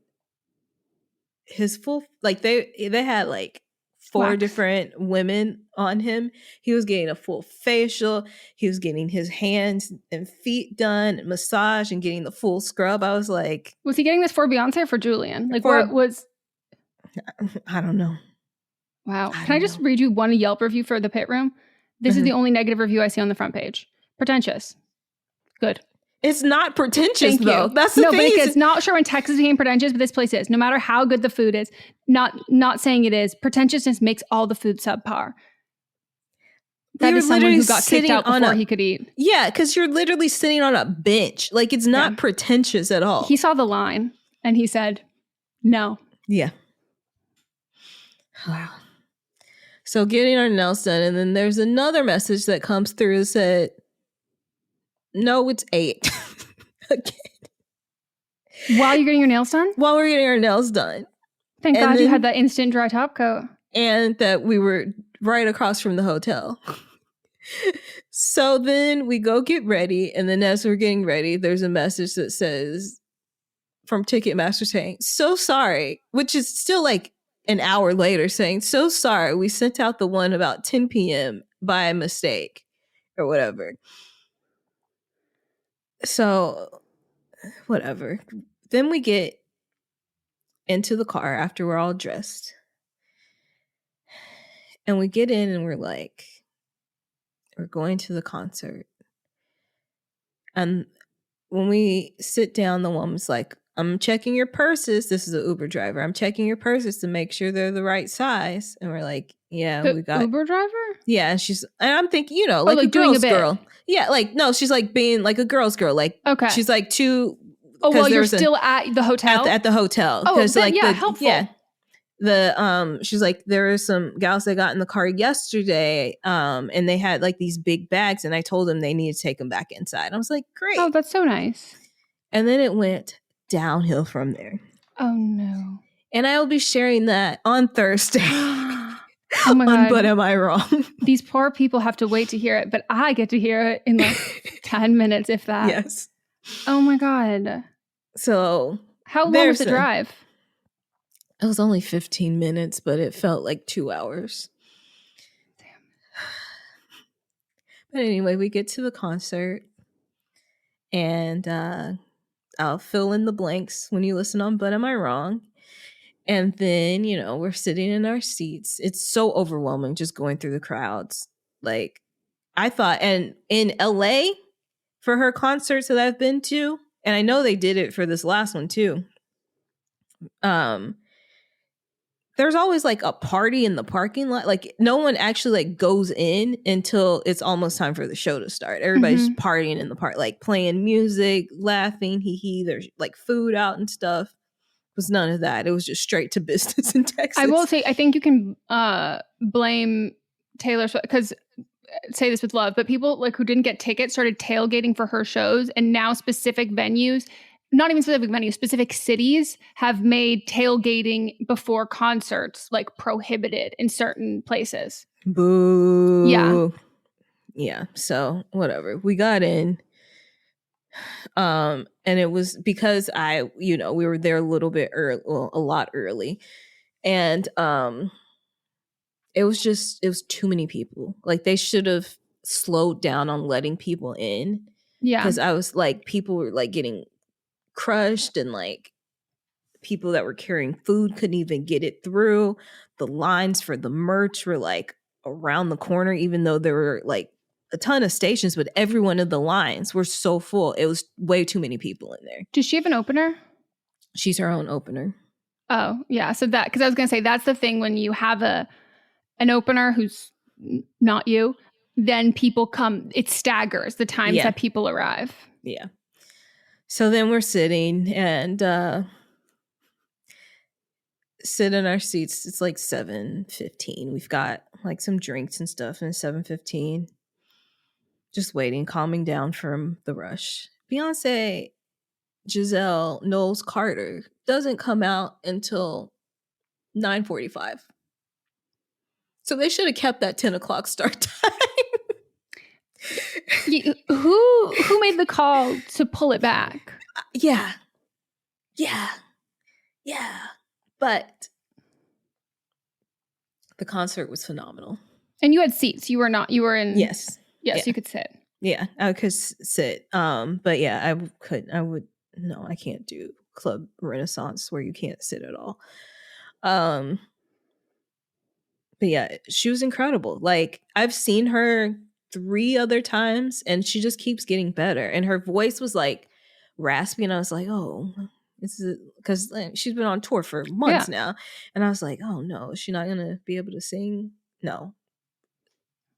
his full, like they had like 4 different women on him. He was getting a full facial. He was getting his hands and feet done, and massage, and getting the full scrub. I was like, was he getting this for Beyonce or for Julian? Like, what was? I don't know. Wow. Can I just read you one Yelp review for the Pit Room? This is the only negative review I see on the front page. Pretentious. Good. It's not pretentious, though. That's the thing. No, but it's not sure when Texas became pretentious, but this place is. No matter how good the food is, not saying it is. Pretentiousness makes all the food subpar. That is someone who got kicked out before he could eat. Yeah, because you're literally sitting on a bench. Like, it's not pretentious at all. He saw the line, and he said, no. Yeah. Wow. So getting our nails done, and then there's another message that comes through that said, no, it's 8. Again. While you're getting your nails done? While we're getting our nails done. Thank God you had that instant dry top coat. And that we were right across from the hotel. So then we go get ready. And then as we're getting ready, there's a message that says, from Ticketmaster saying, so sorry, which is still like an hour later saying, so sorry, we sent out the one about 10 p.m. by mistake or whatever. So, whatever. Then we get into the car after we're all dressed. And we get in and we're like, we're going to the concert. And when we sit down, the woman's like, I'm checking your purses. This is an Uber driver. I'm checking your purses to make sure they're the right size. And we're like, yeah, we got Uber driver? Yeah. And I'm thinking, like a girl's girl. Yeah, like, no, she's like being like a girl's girl. Like, okay. She's like too. Oh, well, you're still at the hotel? At the hotel. Oh, then, like helpful. Yeah. She's like, there are some gals that got in the car yesterday, and they had like these big bags, and I told them they need to take them back inside. I was like, great. Oh, that's so nice. And then it went downhill from there. Oh, no. And I will be sharing that on Thursday. Oh my God. But am I wrong? These poor people have to wait to hear it, but I get to hear it in like 10 minutes, if that. Yes. Oh my God. So how long was the drive? It was only 15 minutes, but it felt like 2 hours. Damn. But anyway, we get to the concert, and I'll fill in the blanks when you listen on But Am I Wrong? And then, we're sitting in our seats. It's so overwhelming just going through the crowds. Like, I thought, and in LA, for her concerts that I've been to, and I know they did it for this last one too, there's always like a party in the parking lot. Like, no one actually like goes in until it's almost time for the show to start. Everybody's partying in the park, like playing music, laughing, hee. There's like food out and stuff. Was none of that. It was just straight to business in Texas. I will say, I think you can blame Taylor Swift, because say this with love, but people like who didn't get tickets started tailgating for her shows, and now specific venues, not even specific venues, specific cities have made tailgating before concerts like prohibited in certain places. Boo. Yeah. Yeah. So whatever. We got in. And it was because we were there a little bit early, well, a lot early. And it was too many people. Like, they should have slowed down on letting people in. Yeah. Because I was like, people were like getting crushed, and like people that were carrying food couldn't even get it through. The lines for the merch were like around the corner, even though there were like a ton of stations, but every one of the lines were so full. It was way too many people in there. Does she have an opener? She's her own opener. Oh, yeah. So that, because I was going to say, that's the thing when you have an opener who's not you, then people come, it staggers the times that people arrive. Yeah. So then we're sitting and sit in our seats. It's like 7:15. We've got like some drinks and stuff, and 7:15. Just waiting, calming down from the rush. Beyoncé Giselle Knowles-Carter doesn't come out until 9:45. So they should have kept that 10 o'clock start time. Who made the call to pull it back? Yeah. But the concert was phenomenal. And you had seats. You were in. Yes, you could sit. Yeah, I could sit. But yeah, I can't do Club Renaissance where you can't sit at all. But yeah, she was incredible. Like, I've seen her 3 other times and she just keeps getting better. And her voice was like raspy, and I was like, oh, this is because she's been on tour for months now. And I was like, oh no, is she not gonna be able to sing? No.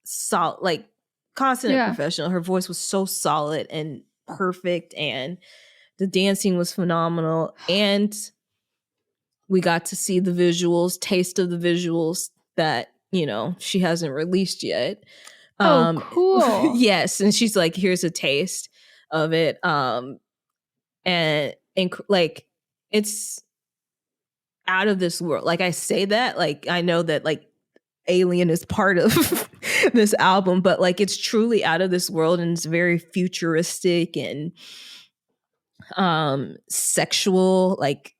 Solid, like constant and professional. Her voice was so solid and perfect, and the dancing was phenomenal. And we got to see the visuals, taste of the visuals that, you know, she hasn't released yet. Cool. Yes. And she's like, here's a taste of it. And like, it's out of this world. Like, I say that, like, I know that like Alien is part of this album, but like, it's truly out of this world, and it's very futuristic and sexual, like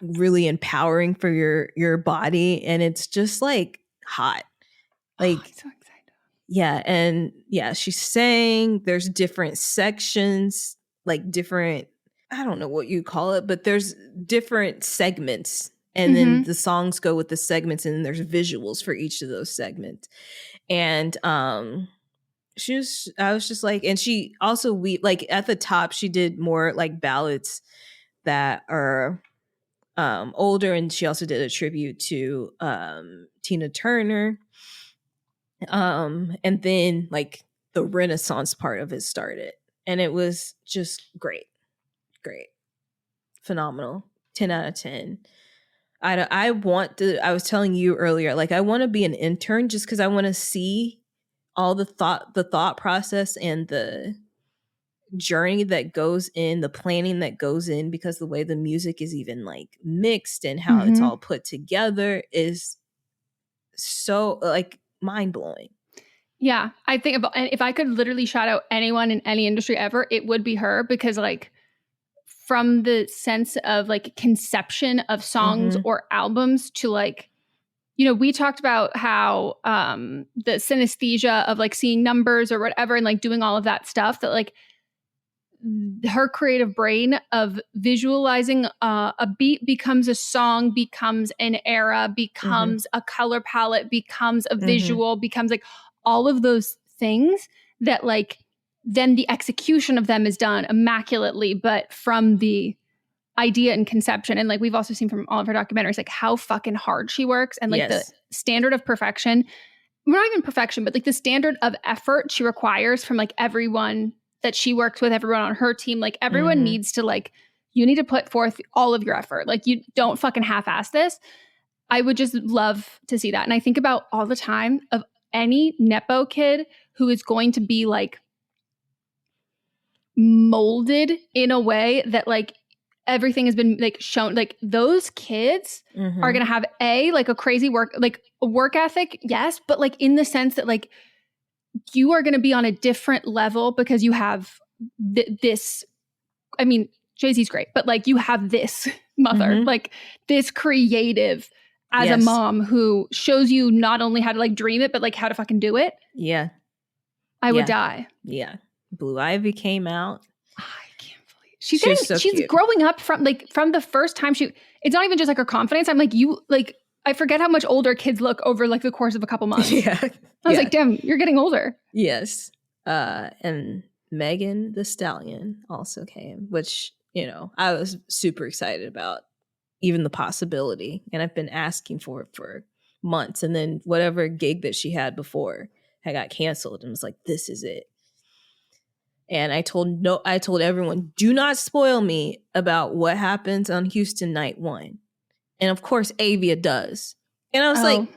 really empowering for your body. And it's just like hot. Like, I'm so excited. Yeah. And yeah, she sang. There's different sections, like different, I don't know what you call it, but there's different segments. And then the songs go with the segments, and there's visuals for each of those segments. And I was just like, and she also, like at the top, she did more like ballads that are older, and she also did a tribute to Tina Turner. And then like the Renaissance part of it started, and it was just great, phenomenal, 10 out of 10. I was telling you earlier, like I want to be an intern just because I want to see all the thought process and the journey that goes in, the planning that goes in, because the way the music is even like mixed and how it's all put together is so like mind-blowing. Yeah, I think if I could literally shout out anyone in any industry ever, it would be her, because like from the sense of like conception of songs or albums to like, you know, we talked about how the synesthesia of like seeing numbers or whatever and like doing all of that stuff, that like her creative brain of visualizing a beat becomes a song, becomes an era, becomes a color palette, becomes a visual, becomes like all of those things that like then the execution of them is done immaculately, but from the idea and conception. And like we've also seen from all of her documentaries, like how fucking hard she works, and like the standard of perfection, not even perfection, but like the standard of effort she requires from like everyone that she works with, everyone on her team, like everyone needs to like, you need to put forth all of your effort. Like you don't fucking half-ass this. I would just love to see that. And I think about all the time of any Nepo kid who is going to be like molded in a way that like everything has been like shown, like those kids are going to have like a crazy work ethic. Yes. But like in the sense that like you are going to be on a different level because you have this, I mean, Jay-Z's great, but like you have this mother, like this creative as a mom who shows you not only how to like dream it, but like how to fucking do it. Yeah. I would die. Yeah. Blue Ivy came out. I can't believe she's so she's cute. growing up from the first time it's not even just like her confidence. I'm like, you like I forget how much older kids look over like the course of a couple months. Yeah. I was like, damn, you're getting older. Yes. And Megan Thee Stallion also came, which, you know, I was super excited about, even the possibility. And I've been asking for it for months. And then whatever gig that she had before had got canceled and was like, this is it. And I told everyone, do not spoil me about what happens on Houston night 1. And of course, Avia does. And I was like,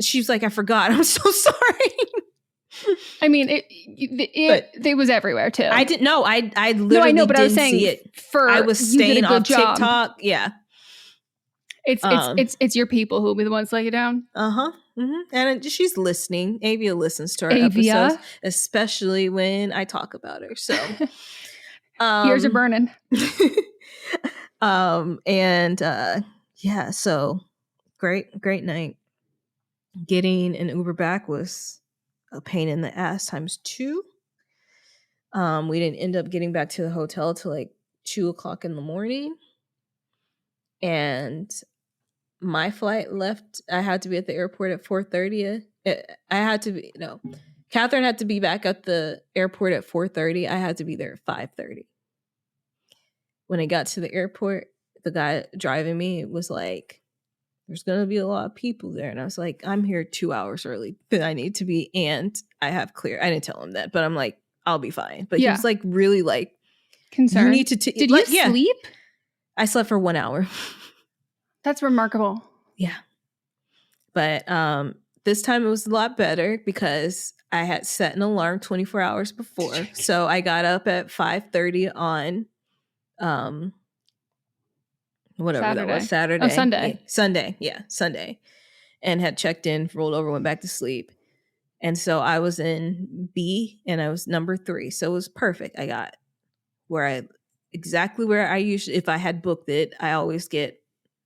she was like, I forgot. I'm so sorry. I mean, it was everywhere too. I didn't know. I literally didn't see it. I was staying off TikTok. Yeah. It's your people who will be the ones to let you down. Mm-hmm. And she's listening. Avia listens to our episodes, especially when I talk about her. So ears are burning. Yeah, so great night. Getting an Uber back was a pain in the ass times 2. We didn't end up getting back to the hotel till like 2:00 in the morning. And my flight left. I had to be at the airport at 4:30. Catherine had to be back at the airport at 4:30. I had to be there at 5:30. When I got to the airport, the guy driving me was like, there's going to be a lot of people there. And I was like, I'm here 2 hours early than I need to be. And I have clear. I didn't tell him that, but I'm like, I'll be fine. But he was like really like concerned. You need to Did you sleep? I slept for 1 hour. That's remarkable. Yeah. But this time it was a lot better because I had set an alarm 24 hours before. So I got up at 5:30 on whatever Saturday. that was, Saturday. Oh, Sunday. Sunday. And had checked in, rolled over, went back to sleep. And so I was in B and I was number 3. So it was perfect. I got exactly where I usually, if I had booked it, I always get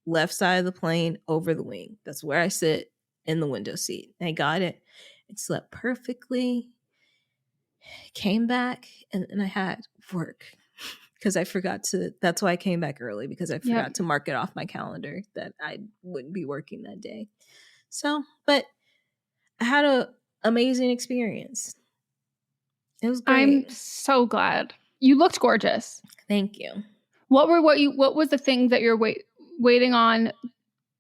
left side of the plane over the wing. That's where I sit in the window seat. I got it. It slept perfectly. Came back and I had work. Because I forgot to, that's why I came back early, because I forgot to mark it off my calendar that I wouldn't be working that day. So, but I had an amazing experience. It was great. I'm so glad. You looked gorgeous. Thank you. What was the thing that you're waiting on?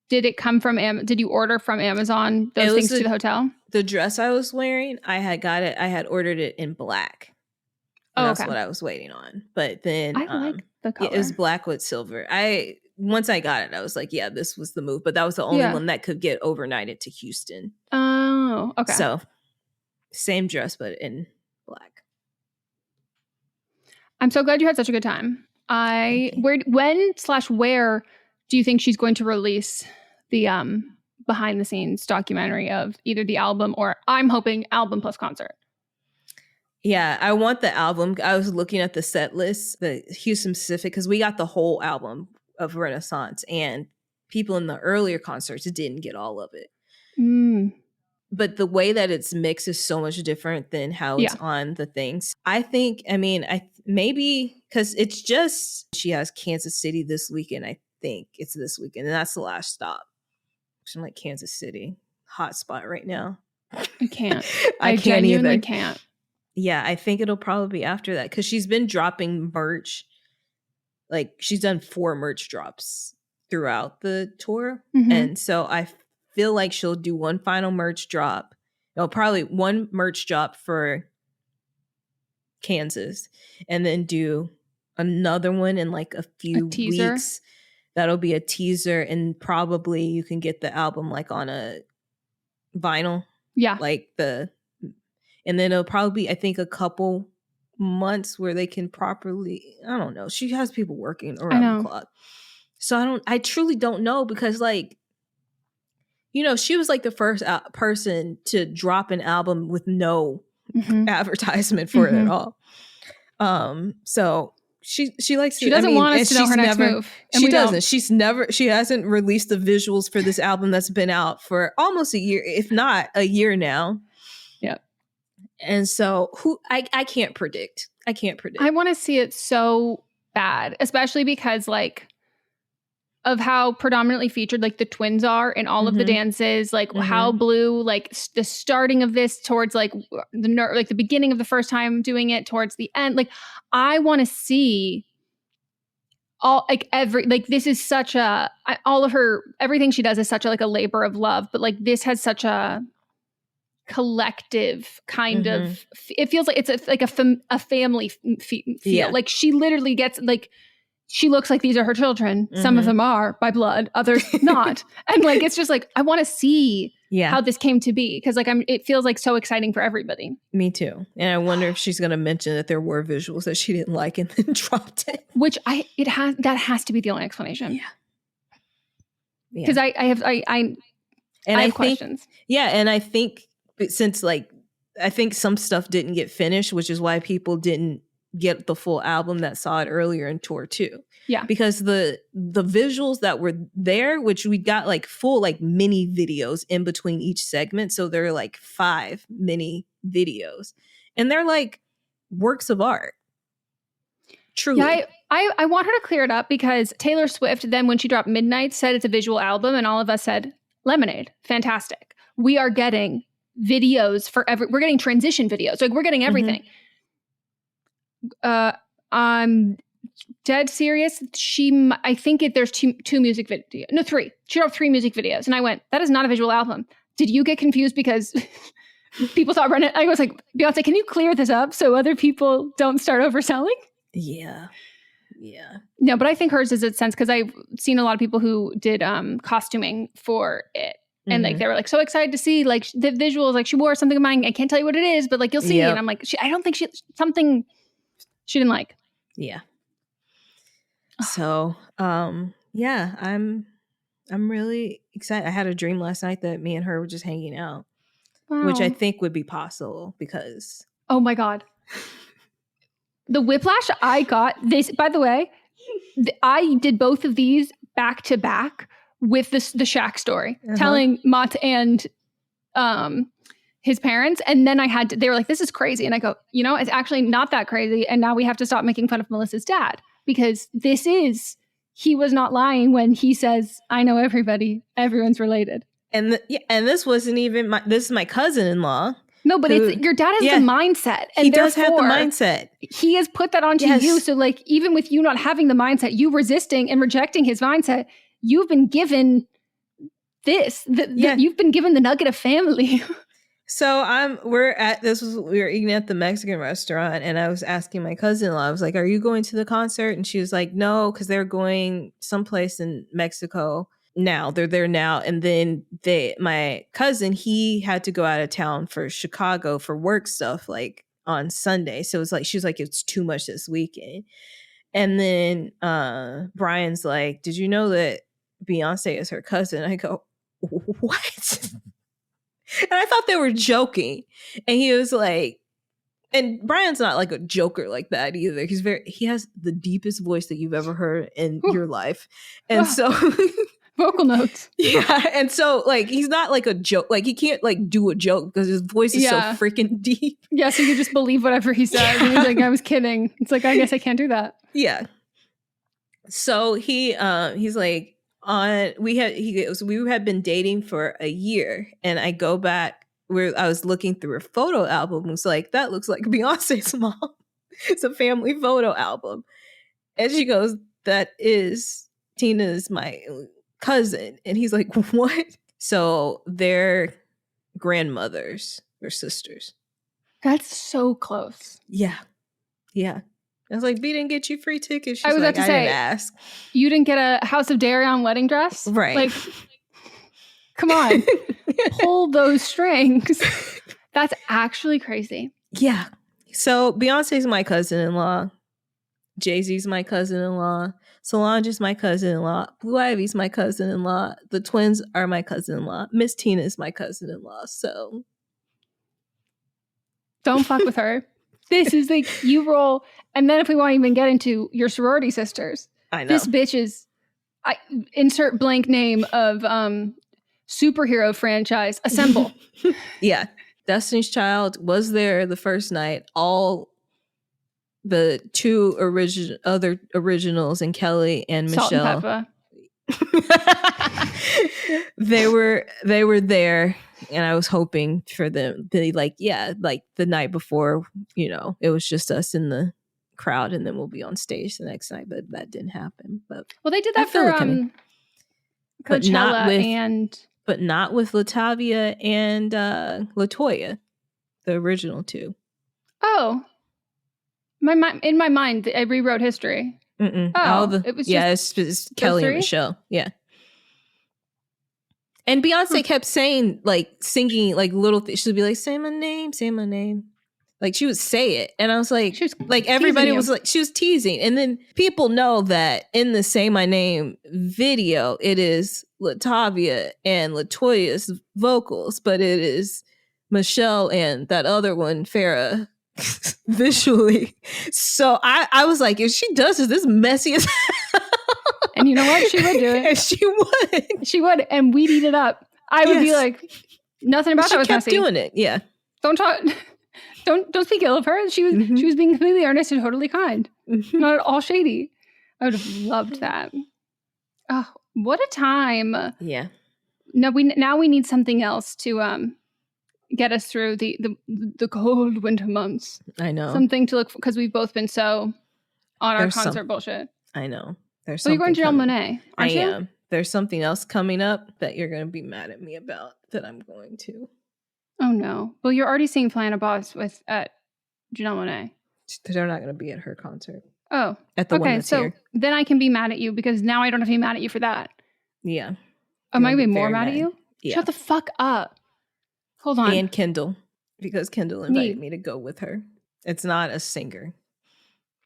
Did it come from did you order from Amazon those things to the hotel? The dress I was wearing, I had ordered it in black. That's what I was waiting on. But then I like the color. It was black with silver. Once I got it, I was like, yeah, this was the move. But that was the only one that could get overnighted to Houston. Oh, okay. So same dress, but in black. I'm so glad you had such a good time. Where do you think she's going to release the behind the scenes documentary of either the album or, I'm hoping, album plus concert? Yeah, I want the album. I was looking at the set list, the Houston Pacific, because we got the whole album of Renaissance, and people in the earlier concerts didn't get all of it. But the way that it's mixed is so much different than how it's on the things. I think, maybe because it's just, she has Kansas City this weekend. I think it's this weekend, and that's the last stop. I'm like, Kansas City, hot spot right now. I can't. I genuinely can't. Yeah, I think it'll probably be after that because she's been dropping merch. Like, she's done 4 merch drops throughout the tour. Mm-hmm. And so I feel like she'll do one final merch drop. Probably one merch drop for Kansas and then do another one in like a few weeks. That'll be a teaser, and probably you can get the album like on a vinyl. Yeah. And then it'll probably be, I think, a couple months where they can properly, I don't know. She has people working around the clock. So I truly don't know because she was like the first person to drop an album with no advertisement for it at all. So she likes to, she doesn't want us to know her next move. She doesn't. She hasn't released the visuals for this album that's been out for almost a year, if not a year now. Yep. And so I can't predict. I can't predict. I want to see it so bad, especially because of how predominantly featured like the twins are in all of the dances, like how Blue, like the starting of this towards like the beginning of the first time doing it towards the end. Like I want to see all like this is such a all of her everything she does is such a like a labor of love, but like this has such a collective kind of it feels like it's a family feel. Like she literally gets like she looks like these are her children. Some of them are by blood, others not. And like it's just like I want to see how this came to be, because like it feels like so exciting for everybody. Me too. And I wonder if she's going to mention that there were visuals that she didn't like and then dropped it. Which that has to be the only explanation. Yeah. Because I have questions. Yeah, and I think since like I think some stuff didn't get finished, which is why people didn't get the full album that saw it earlier in tour 2. Yeah. Because the visuals that were there, which we got like full like mini videos in between each segment. So there are like 5 mini videos. And they're like works of art. Truly. Yeah, I want her to clear it up, because Taylor Swift then when she dropped Midnight said it's a visual album, and all of us said Lemonade, fantastic. We are getting videos for we're getting transition videos. Like we're getting everything. I'm dead serious. I think there's two music videos. No, 3. She dropped 3 music videos. And I went, that is not a visual album. Did you get confused because people thought Run It? I was like, Beyonce, can you clear this up so other people don't start overselling? Yeah. No, but I think hers is a sense, because I've seen a lot of people who did costuming for it. And like they were like so excited to see like the visuals. Like she wore something of mine. I can't tell you what it is, but like you'll see. And I'm like, I don't think something she didn't like. Yeah. So, yeah, I'm really excited. I had a dream last night that me and her were just hanging out, which I think would be possible because. Oh my God. The whiplash I got this, by the way, I did both of these back to back with the Shaq story, telling Mott and his parents. And then they were like, this is crazy. And I go, it's actually not that crazy. And now we have to stop making fun of Melissa's dad, because he was not lying when he says, I know everybody, everyone's related. And this wasn't even this is my cousin-in-law. No, but your dad has the mindset. And he does have the mindset. He has put that onto you. So like, even with you not having the mindset, you resisting and rejecting his mindset, you've been given this. You've been given the nugget of family. So we were eating at the Mexican restaurant, and I was asking my cousin-in-law, I was like, are you going to the concert? And she was like, no, because they're going someplace in Mexico now. They're there now. And then my cousin, he had to go out of town for Chicago for work stuff like on Sunday. So it's like, she was like, it's too much this weekend. And then Brian's like, did you know that Beyonce is her cousin? I go, what? And I thought they were joking. And he was like, and Brian's not like a joker like that either. He has the deepest voice that you've ever heard in your life. And so vocal notes. Yeah. And so like, he's not like a joke. Like he can't like do a joke because his voice is so freaking deep. Yeah. So you just believe whatever he says. Yeah. And he's like, I was kidding. It's like, I guess I can't do that. Yeah. So he's like, we had been dating for a year, and I go back where I was looking through her photo album. It was like, that looks like Beyonce's mom. It's a family photo album. And she goes, that is Tina's my cousin. And he's like, what? So they're grandmothers or sisters. That's so close. Yeah. I was like, B didn't get you free tickets. She's I was like, about to say, didn't ask. You didn't get a House of Darion wedding dress? Right. Like, come on. Pull those strings. That's actually crazy. Yeah. So Beyonce's my cousin-in-law. Jay-Z's my cousin-in-law. Solange is my cousin-in-law. Blue Ivy's my cousin-in-law. The twins are my cousin-in-law. Miss Tina is my cousin-in-law. So don't fuck with her. This is like, you roll. And then if we want to even get into your sorority sisters, I know. This bitch is, insert blank name of superhero franchise, Assemble. Yeah. Destiny's Child was there the first night. All the 2 other originals and Kelly and Salt Michelle. and Pepper. They were there, and I was hoping for them to like the night before, it was just us in the crowd, and then we'll be on stage the next night. But that didn't happen. But they did that for Coachella but not with Latavia and LaToya, the original two. Oh, in my mind, I rewrote history. Mm-mm. Oh, it was it's Kelly and Michelle. Yeah. And Beyonce kept saying, singing, little things. She'd be like, say my name. Like, she would say it. And I was like, she was everybody was like, she was teasing. And then people know that in the Say My Name video, it is Latavia and LaToya's vocals, but it is Michelle and that other one, Farrah, visually. So I was like, if she does this messy as hell. And you know what? She would do it. And she would. She would. And we'd eat it up. I would be like, nothing about that was messy. She kept doing it. Yeah. Don't talk. Don't speak ill of her. She was being completely earnest and totally kind. Not at all shady. I would have loved that. Oh, what a time. Yeah. No, we need something else to get us through the cold winter months. I know. Something to look for, because we've both been so on our concert bullshit. I know. There's you're going to Janelle Monáe, aren't you? I am. There's something else coming up that you're going to be mad at me about that I'm going to. Oh, no. Well, you're already seeing Flying a Boss at Janelle Monáe. They're not going to be at her concert. Oh. At the one that's here. Then I can be mad at you because now I don't have to be mad at you for that. Yeah. Am I going to be more mad at you? Yeah. Shut the fuck up. Hold on. And Kendall. Because Kendall invited me to go with her. It's not a singer.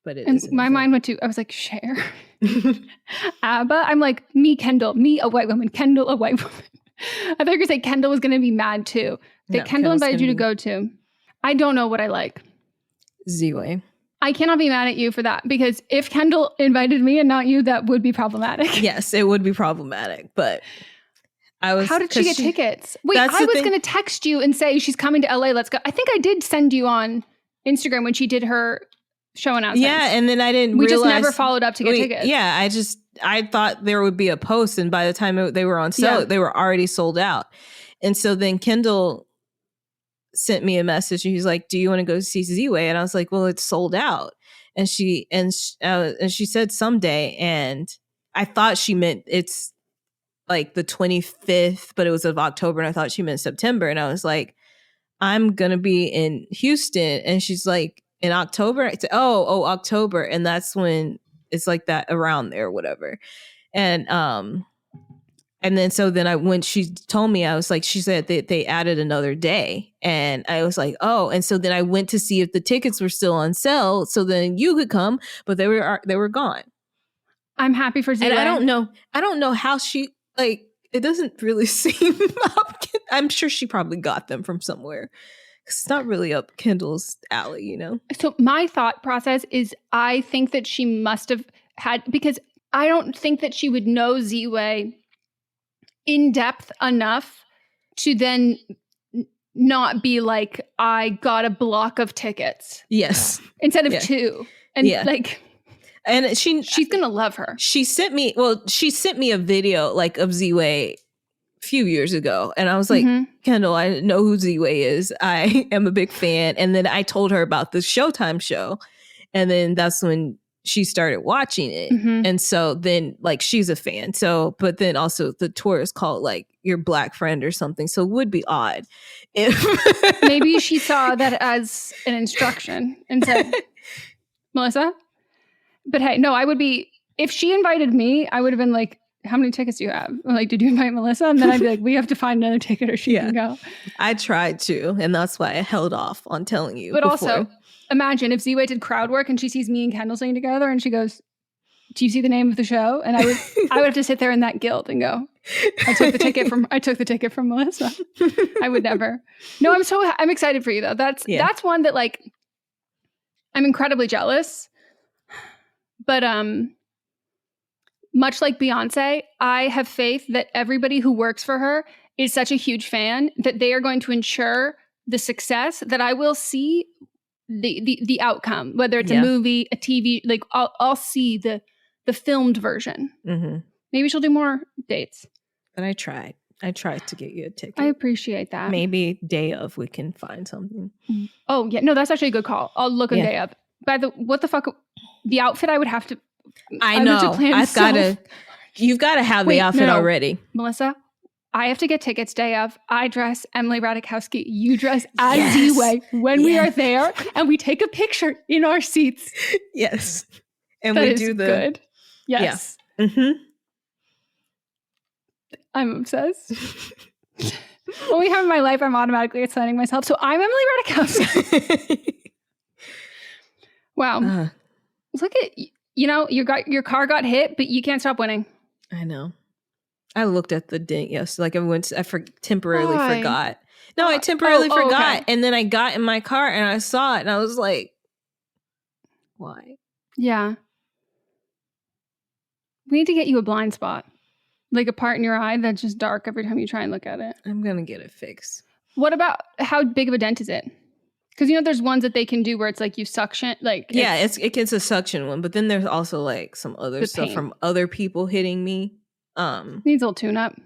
But it is. My mind went to, I was like, Cher. ABBA. I'm like, me, Kendall. Me, a white woman. Kendall, a white woman. I thought you were going to say Kendall was going to be mad too. That Kendall invited you to go to. I don't know what I like. Z-Way. I cannot be mad at you for that because if Kendall invited me and not you, that would be problematic. Yes, it would be problematic. But how did she get tickets? Wait, I was going to text you and say she's coming to LA. Let's go. I think I did send you on Instagram when she did her show announcement. Yeah, and then I didn't We realize, just never followed up to get tickets. Yeah, I thought there would be a post, and by the time they were on sale, they were already sold out. And so then Kendall sent me a message, and he's like, "Do you want to go see Z-Way?" And I was like, "Well, it's sold out." And she said someday, and I thought she meant it's like the 25th, but it was of October, and I thought she meant September. And I was like, "I'm gonna be in Houston," and she's like, "In October?" I said, "Oh, October," and that's when it's like that around there, or whatever. And then when she told me, I was like, she said that they added another day, and I was like, oh. And so then I went to see if the tickets were still on sale, so then you could come, but they were gone. I'm happy for Z-Way. And I don't know how she, like, it doesn't really seem I'm sure she probably got them from somewhere. It's not really up Kendall's alley, you know? So my thought process is I think that she must have had, because I don't think that she would know Z-Way in depth enough to then not be like, I got a block of tickets. Yes. Instead of two. And and she's going to love her. She sent me a video like of Z-Way a few years ago. And I was like, Kendall, I know who Z-Way is. I am a big fan. And then I told her about the Showtime show. And then that's when she started watching it. And so then like she's a fan. So, but then also the tour is called like Your Black Friend or something. So it would be odd if maybe she saw that as an instruction and said, Melissa. But hey, no, I would be, if she invited me, I would have been like, how many tickets do you have? Or like, did you invite Melissa? And then I'd be like, we have to find another ticket or she can go. I tried to, and that's why I held off on telling you. But also, imagine if Z-Way did crowd work and she sees me and Kendall singing together and she goes, do you see the name of the show? And I would have to sit there in that guilt and go, I took the ticket from Melissa. I would never. No, I'm excited for you though. That's one that like, I'm incredibly jealous. But much like Beyonce, I have faith that everybody who works for her is such a huge fan that they are going to ensure the success that I will see the outcome, whether it's a movie, a TV, like I'll see the filmed version Maybe she'll do more dates. But I tried to get you a ticket. I appreciate that. Maybe day of we can find something. Oh, yeah. No, that's actually a good call. I'll look on day of. What the fuck? The outfit I would have to... I know. You've got to have the outfit already. Melissa, I have to get tickets day of. I dress Emily Ratajkowski. You dress as D-Way when we are there. And we take a picture in our seats. Yes. And that we is do the... good. Yes. Yeah. Mm-hmm. I'm obsessed. Only time in my life I'm automatically exciting myself. So I'm Emily Ratajkowski. Wow. Look at, your car got hit, but you can't stop winning. I know. I looked at the dent yesterday. Temporarily forgot. No, I temporarily forgot. Okay. And then I got in my car and I saw it and I was like, why? Yeah. We need to get you a blind spot. Like a part in your eye that's just dark every time you try and look at it. I'm going to get it fixed. What about, how big of a dent is it? Because, there's ones that they can do where it's like you suction. It gets a suction one. But then there's also like some other stuff from other people hitting me. Needs a little tune up.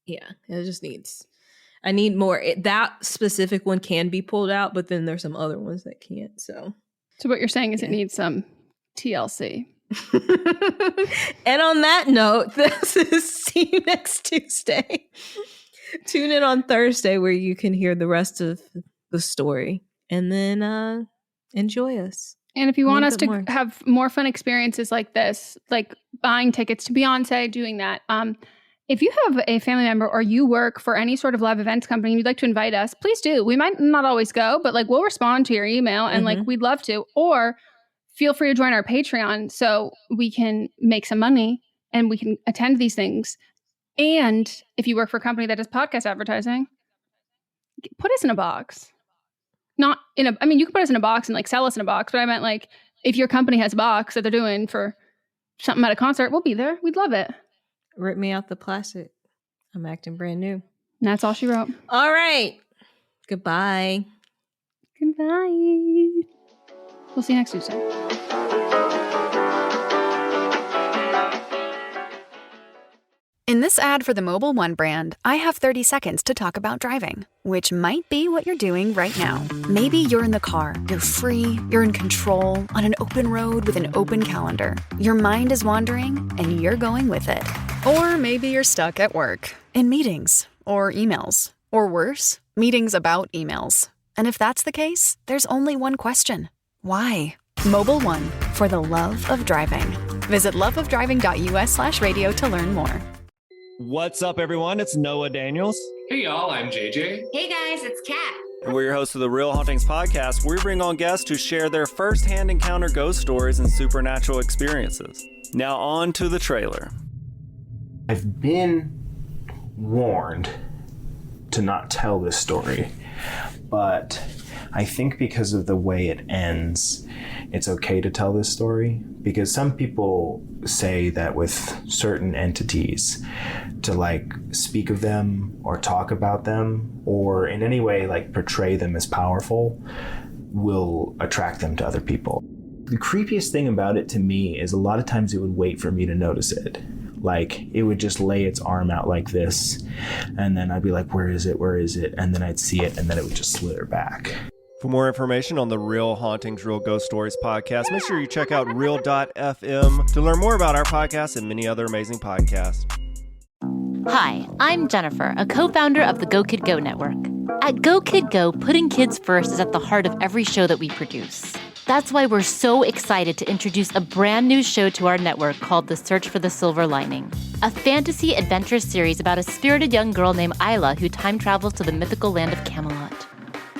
Yeah, it just needs. I need more. That specific one can be pulled out, but then there's some other ones that can't. So what you're saying is it needs some TLC. And on that note, this is See You Next Tuesday. Tune in on Thursday where you can hear the rest of the story and then enjoy us. And if you want us to have more fun experiences like this, like buying tickets to Beyoncé, doing that, if you have a family member or you work for any sort of live events company and you'd like to invite us, please do. We might not always go, but we'll respond to your email and we'd love to. Or feel free to join our Patreon so we can make some money and we can attend these things. And if you work for a company that does podcast advertising, put us in a box. You can put us in a box and sell us in a box, but I meant if your company has a box that they're doing for something at a concert, we'll be there. We'd love it. Rip me out the plastic. I'm acting brand new. And that's all she wrote. All right. Goodbye. Goodbye. We'll see you next Tuesday. In this ad for the Mobile One brand, I have 30 seconds to talk about driving, which might be what you're doing right now. Maybe you're in the car, you're free, you're in control, on an open road with an open calendar. Your mind is wandering, and you're going with it. Or maybe you're stuck at work, in meetings, or emails, or worse, meetings about emails. And if that's the case, there's only one question. Why? Mobile One, for the love of driving. Visit loveofdriving.us/radio to learn more. What's up, everyone? It's Noah Daniels. Hey, y'all. I'm JJ. Hey, guys. It's Kat. And we're your hosts of the Real Hauntings podcast. We bring on guests who share their first-hand encounter ghost stories and supernatural experiences. Now on to the trailer. I've been warned to not tell this story, but I think because of the way it ends, it's okay to tell this story, because some people say that with certain entities, to speak of them or talk about them or in any way portray them as powerful will attract them to other people. The creepiest thing about it to me is a lot of times it would wait for me to notice it. It would just lay its arm out like this, and then I'd be like, where is it? Where is it? And then I'd see it, and then it would just slither back. For more information on the Real Hauntings, Real Ghost Stories podcast, make sure you check out real.fm to learn more about our podcast and many other amazing podcasts. Hi, I'm Jennifer, a co-founder of the Go Kid Go Network. At Go Kid Go, putting kids first is at the heart of every show that we produce. That's why we're so excited to introduce a brand new show to our network called The Search for the Silver Lining, a fantasy adventure series about a spirited young girl named Isla who time travels to the mythical land of Camelot.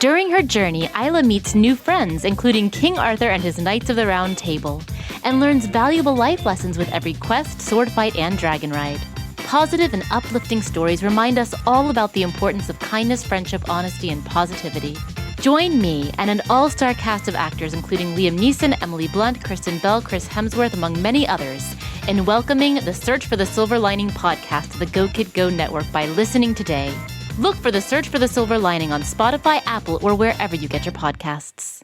During her journey, Isla meets new friends, including King Arthur and his Knights of the Round Table, and learns valuable life lessons with every quest, sword fight, and dragon ride. Positive and uplifting stories remind us all about the importance of kindness, friendship, honesty, and positivity. Join me and an all-star cast of actors including Liam Neeson, Emily Blunt, Kristen Bell, Chris Hemsworth, among many others, in welcoming the Search for the Silver Lining podcast to the Go Kid Go Network by listening today. Look for the Search for the Silver Lining on Spotify, Apple, or wherever you get your podcasts.